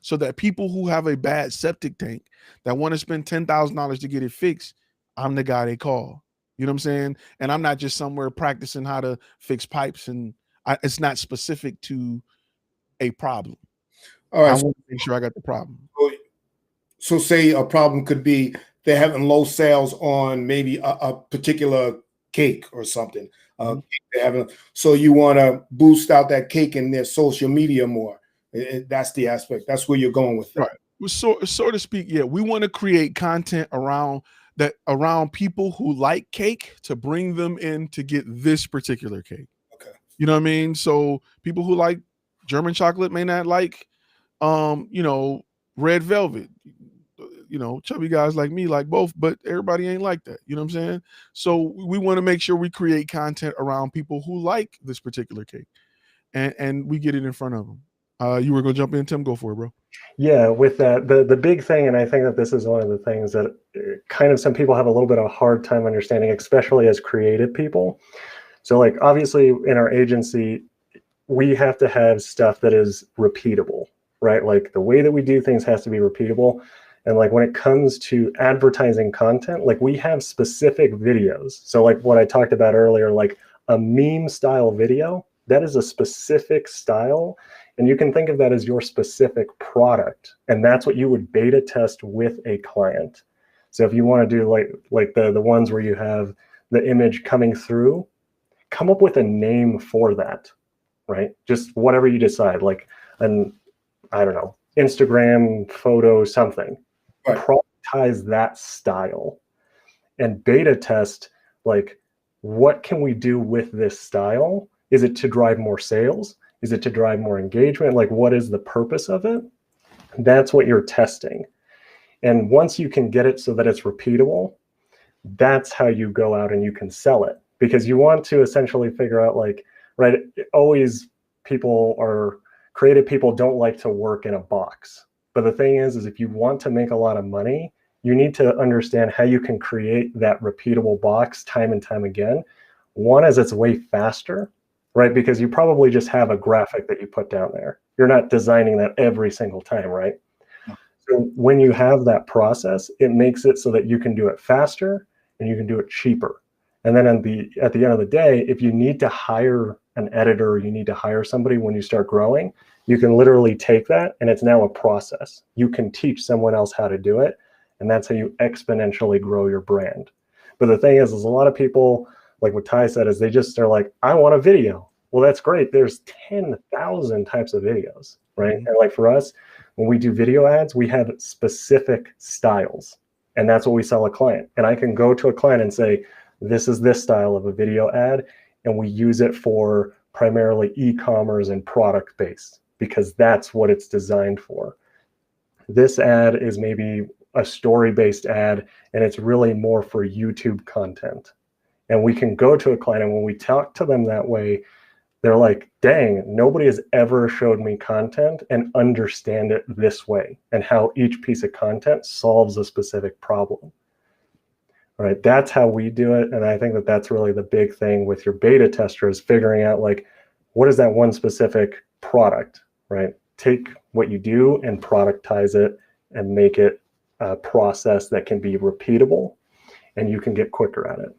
Speaker 1: so that people who have a bad septic tank that want to spend $10,000 to get it fixed, I'm the guy they call. You know what I'm saying? And I'm not just somewhere practicing how to fix pipes, and it's not specific to a problem.
Speaker 3: All
Speaker 1: I
Speaker 3: right.
Speaker 1: want to make sure I got the problem.
Speaker 3: So say a problem could be they're having low sales on maybe a particular cake or something. They're having, so you want to boost out that cake in their social media more. That's the aspect. That's where you're going with that.
Speaker 1: Right. So to speak, yeah, we want to create content around people who like cake to bring them in to get this particular cake.
Speaker 3: Okay.
Speaker 1: You know what I mean? So people who like German chocolate may not like, red velvet. Chubby guys like me like both, but everybody ain't like that. You know what I'm saying? So we want to make sure we create content around people who like this particular cake, and we get it in front of them. You were gonna jump in, Tim? Go for it, bro.
Speaker 2: Yeah, with that, the big thing, and I think that this is one of the things that kind of some people have a little bit of a hard time understanding, especially as creative people. So like obviously in our agency, we have to have stuff that is repeatable, right? Like the way that we do things has to be repeatable. And like when it comes to advertising content, like we have specific videos. So like what I talked about earlier, like a meme style video, that is a specific style. And you can think of that as your specific product. And that's what you would beta test with a client. So if you want to do like the ones where you have the image coming through, come up with a name for that, right? Just whatever you decide, like I don't know, Instagram photo, something. Right. Productize that style and beta test, like, what can we do with this style? Is it to drive more sales? Is it to drive more engagement? Like, what is the purpose of it? That's what you're testing. And once you can get it so that it's repeatable, that's how you go out and you can sell it. Because you want to essentially figure out, like, right, always creative people don't like to work in a box. But the thing is if you want to make a lot of money, you need to understand how you can create that repeatable box time and time again. One is it's way faster, right? Because you probably just have a graphic that you put down there. You're not designing that every single time, right? So when you have that process, it makes it so that you can do it faster and you can do it cheaper. And then at the end of the day, if you need to hire an editor, or you need to hire somebody when you start growing, you can literally take that and it's now a process. You can teach someone else how to do it. And that's how you exponentially grow your brand. But the thing is a lot of people, like what Ty said, is they're like, I want a video. Well, that's great. There's 10,000 types of videos, right? And like for us, when we do video ads, we have specific styles. And that's what we sell a client. And I can go to a client and say, this is this style of a video ad. And we use it for primarily e-commerce and product based, because that's what it's designed for. This ad is maybe a story-based ad, and it's really more for YouTube content. And we can go to a client, and when we talk to them that way, they're like, dang, nobody has ever showed me content and understand it this way, and how each piece of content solves a specific problem. All right, that's how we do it. And I think that that's really the big thing with your beta tester, is figuring out, like, what is that one specific product, right? Take what you do and productize it and make it a process that can be repeatable, and you can get quicker at it.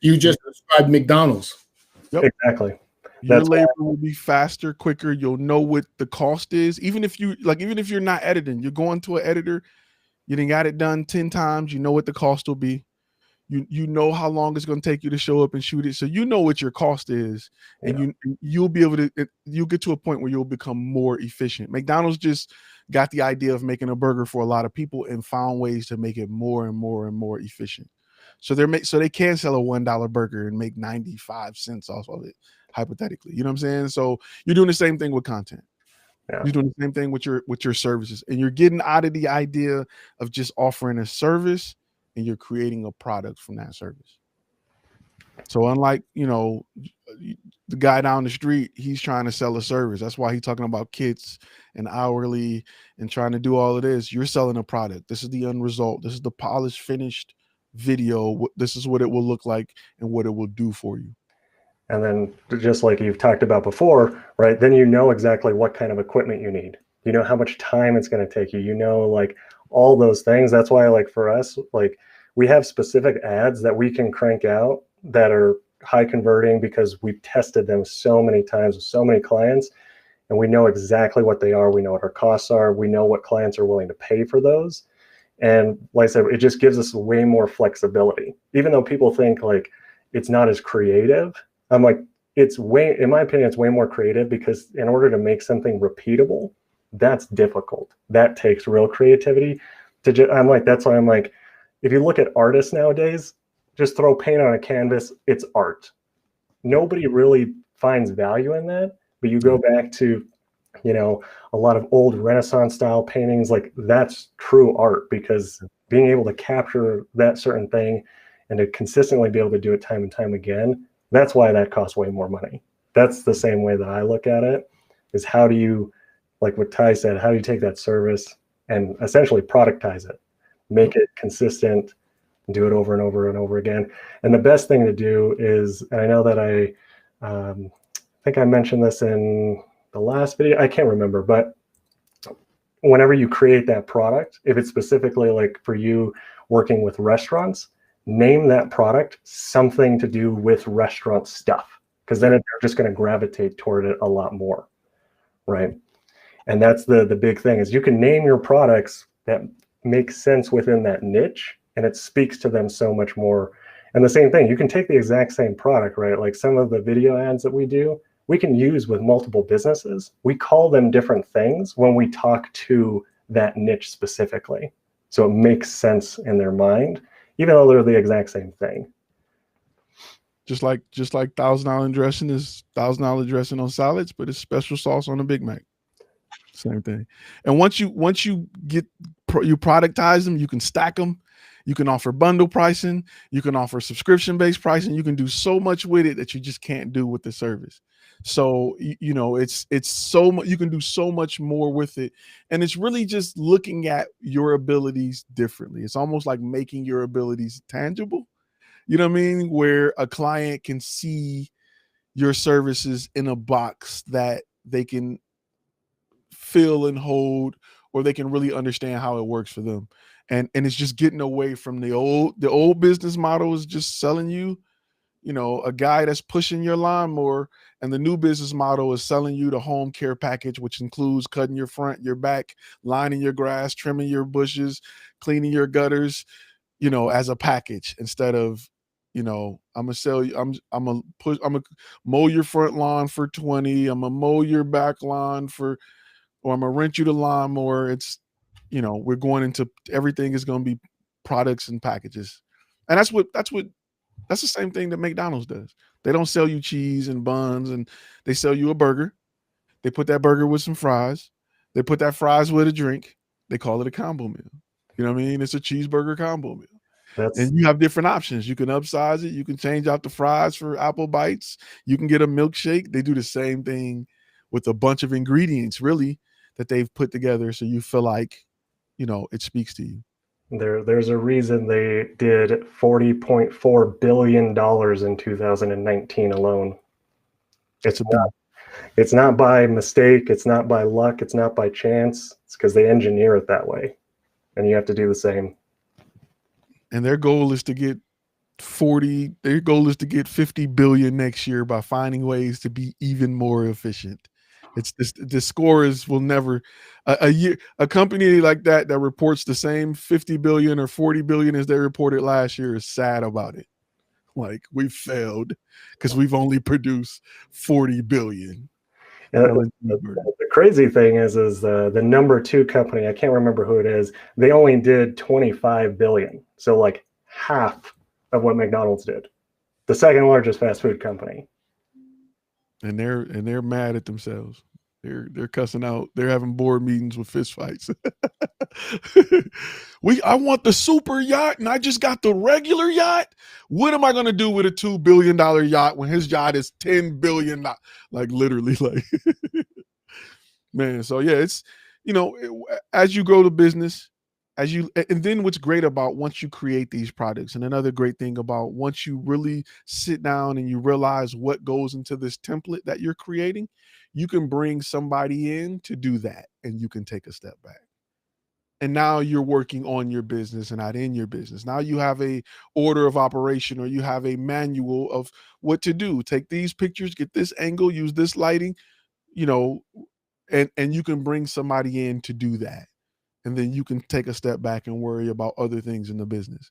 Speaker 3: You just described McDonald's.
Speaker 1: Yep.
Speaker 2: Exactly.
Speaker 1: Your labor will be faster, quicker. You'll know what the cost is. Even if you're not editing, you're going to an editor, you done got it done 10 times, you know what the cost will be. You know how long it's going to take you to show up and shoot it. So you know what your cost is, and you'll be able to, you'll get to a point where you'll become more efficient. McDonald's just got the idea of making a burger for a lot of people and found ways to make it more and more and more efficient. So they can sell a $1 burger and make 95 cents off of it, hypothetically. You know what I'm saying? So you're doing the same thing with content. Yeah. You're doing the same thing with your services, and you're getting out of the idea of just offering a service, and you're creating a product from that service. So unlike, the guy down the street, he's trying to sell a service. That's why he's talking about kits and hourly and trying to do all of this. You're selling a product. This is the end result. This is the polished, finished video. This is what it will look like and what it will do for you. And then just like you've talked about before, right? Then you know exactly what kind of equipment you need.
Speaker 2: You know how much time it's going to take you. You know, like all those things. That's why, like for us, like we have specific ads that we can crank out that are high converting because we've tested them so many times with so many clients, and we know exactly what they are. We know what our costs are. We know what clients are willing to pay for those. And like I said, it just gives us way more flexibility. Even though people think like it's not as creative, I'm like, it's way, in my opinion, it's way more creative, because in order to make something repeatable, that's difficult. That takes real creativity. I'm like, that's why I'm like, if you look at artists nowadays, just throw paint on a canvas, it's art. Nobody really finds value in that. But you go back to, you know, a lot of old Renaissance style paintings, like that's true art, because being able to capture that certain thing and to consistently be able to do it time and time again, that's why that costs way more money. That's the same way that I look at it, is how do you, like what Ty said, how do you take that service and essentially productize it, make it consistent, do it over and over and over again. And the best thing to do is, and I know that I think I mentioned this in the last video, I can't remember, but whenever you create that product, if it's specifically like for you working with restaurants, name that product something to do with restaurant stuff, because then they're just going to gravitate toward it a lot more, right? And that's the big thing, is you can name your products that make sense within that niche, and it speaks to them so much more. And the same thing, you can take the exact same product, right? Like some of the video ads that we do, we can use with multiple businesses. We call them different things when we talk to that niche specifically. So it makes sense in their mind, even though they're the exact same thing.
Speaker 1: Just like $1,000 dressing is $1,000 dressing on salads, but it's special sauce on a Big Mac. Same thing. And once you productize them, you can stack them. You can offer bundle pricing. You can offer subscription-based pricing. You can do so much with it that you just can't do with the service. So, you know, it's so much, you can do so much more with it. And it's really just looking at your abilities differently. It's almost like making your abilities tangible. You know what I mean? Where a client can see your services in a box that they can feel and hold, or they can really understand how it works for them. And it's just getting away from the old business model is just selling you, you know, a guy that's pushing your lawnmower, and the new business model is selling you the home care package, which includes cutting your front, your back, lining your grass, trimming your bushes, cleaning your gutters, you know, as a package, instead of, you know, I'm gonna sell you, I'm gonna mow your front lawn for 20, I'm gonna mow your back lawn for, or I'm gonna rent you the lawnmower. It's, you know, we're going into, everything is gonna be products and packages. And that's the same thing that McDonald's does. They don't sell you cheese and buns, and they sell you a burger. They put that burger with some fries. They put that fries with a drink. They call it a combo meal. You know what I mean? It's a cheeseburger combo meal. And you have different options. You can upsize it. You can change out the fries for apple bites. You can get a milkshake. They do the same thing with a bunch of ingredients, really, that they've put together, so you feel like, you know, it speaks to you.
Speaker 2: There's a reason they did $40.4 billion in 2019 alone. It's not by mistake. It's not by luck. It's not by chance. It's because they engineer it that way. And you have to do the same.
Speaker 1: And their goal is to get 50 billion next year by finding ways to be even more efficient. It's the scorers will never, a company like that reports the same 50 billion or 40 billion as they reported last year is sad about it. Like, we failed because we've only produced 40 billion.
Speaker 2: And the crazy thing is the number 2 company, I can't remember who it is, they only did 25 billion. So like half of what McDonald's did. The second largest fast food company.
Speaker 1: And they're mad at themselves. They're cussing out. They're having board meetings with fist fights. I want the super yacht, and I just got the regular yacht. What am I going to do with a $2 billion yacht when his yacht is $10 billion? Like, literally, like, man. So yeah, it's, you know, as you grow the business, and then what's great about once you create these products, and another great thing about once you really sit down and you realize what goes into this template that you're creating, you can bring somebody in to do that, and you can take a step back. And now you're working on your business and not in your business. Now you have a order of operation, or you have a manual of what to do. Take these pictures, get this angle, use this lighting, you know, and you can bring somebody in to do that. And then you can take a step back and worry about other things in the business.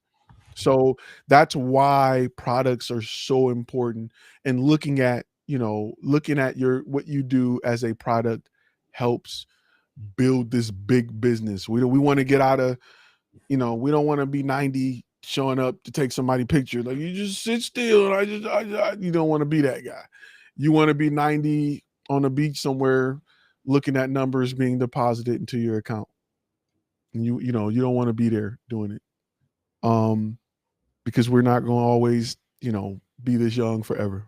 Speaker 1: So that's why products are so important. And looking at what you do as a product helps build this big business. We want to get out of, we don't want to be 90 showing up to take somebody picture. Like, you just sit still. And you don't want to be that guy. You want to be 90 on a beach somewhere looking at numbers being deposited into your account. And you don't want to be there doing it. Because we're not going to always, be this young forever.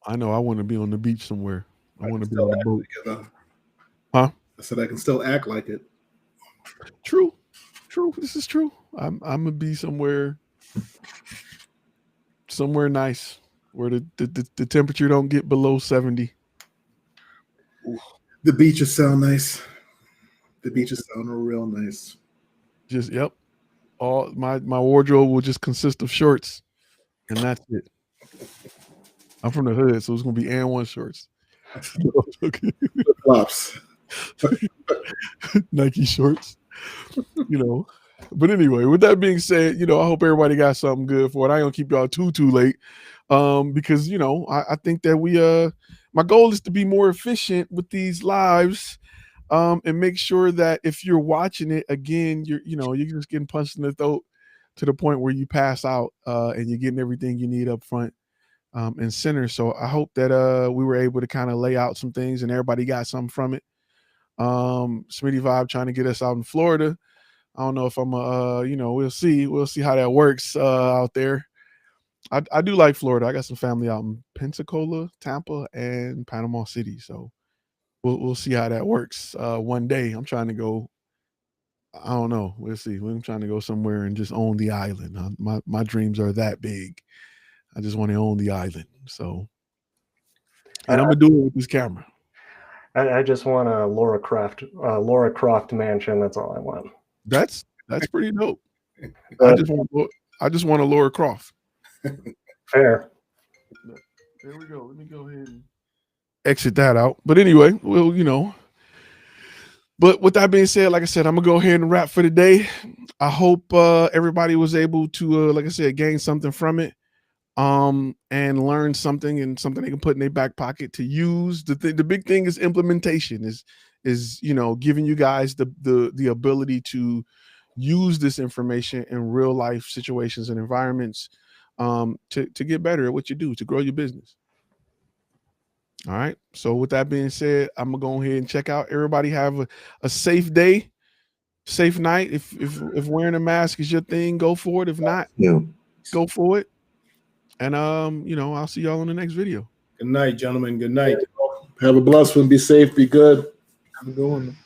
Speaker 1: I know I want to be on the beach somewhere. I want to be on the boat. Huh?
Speaker 4: I said I can still act like it.
Speaker 1: True. This is true. I'm gonna be somewhere nice where the temperature don't get below 70.
Speaker 4: The beaches sound nice. The beaches sound real nice.
Speaker 1: Just all my wardrobe will just consist of shorts, and that's it. I'm from the hood, so it's gonna be and1 shorts.
Speaker 4: Flops.
Speaker 1: Nike shorts, But anyway, with that being said, I hope everybody got something good for it. I ain't gonna keep y'all too late, because I think that my goal is to be more efficient with these lives, and make sure that if you're watching it again, you're just getting punched in the throat to the point where you pass out, and you're getting everything you need up front. And center. So I hope that we were able to kind of lay out some things and everybody got something from it. Smitty Vibe trying to get us out in Florida. I don't know if I'm we'll see how that works out there. I do like Florida. I got some family out in Pensacola, Tampa, and Panama City. So we'll see how that works. One day I'm trying to go. I don't know. We'll see. I'm trying to go somewhere and just own the island. My dreams are that big. I just want to own the island. So, and I'm gonna do it with this camera.
Speaker 2: I just want a Laura Croft mansion. That's all I want.
Speaker 1: That's pretty dope. I just want a Laura Croft.
Speaker 2: Fair.
Speaker 1: There we go. Let me go ahead and exit that out. But anyway, But with that being said, like I said, I'm gonna go ahead and wrap for today. I hope everybody was able to, like I said, gain something from it. And learn something, and something they can put in their back pocket to use. The big thing is implementation, is giving you guys the ability to use this information in real life situations and environments, to get better at what you do, to grow your business. All right. So with that being said, I'm gonna go ahead and check out. Everybody have a safe day, safe night. If wearing a mask is your thing, go for it. If not, go for it. And I'll see y'all in the next video.
Speaker 3: Good night, gentlemen. Good night.
Speaker 4: Have a blessed one. Be safe. Be good.
Speaker 5: Have a good one.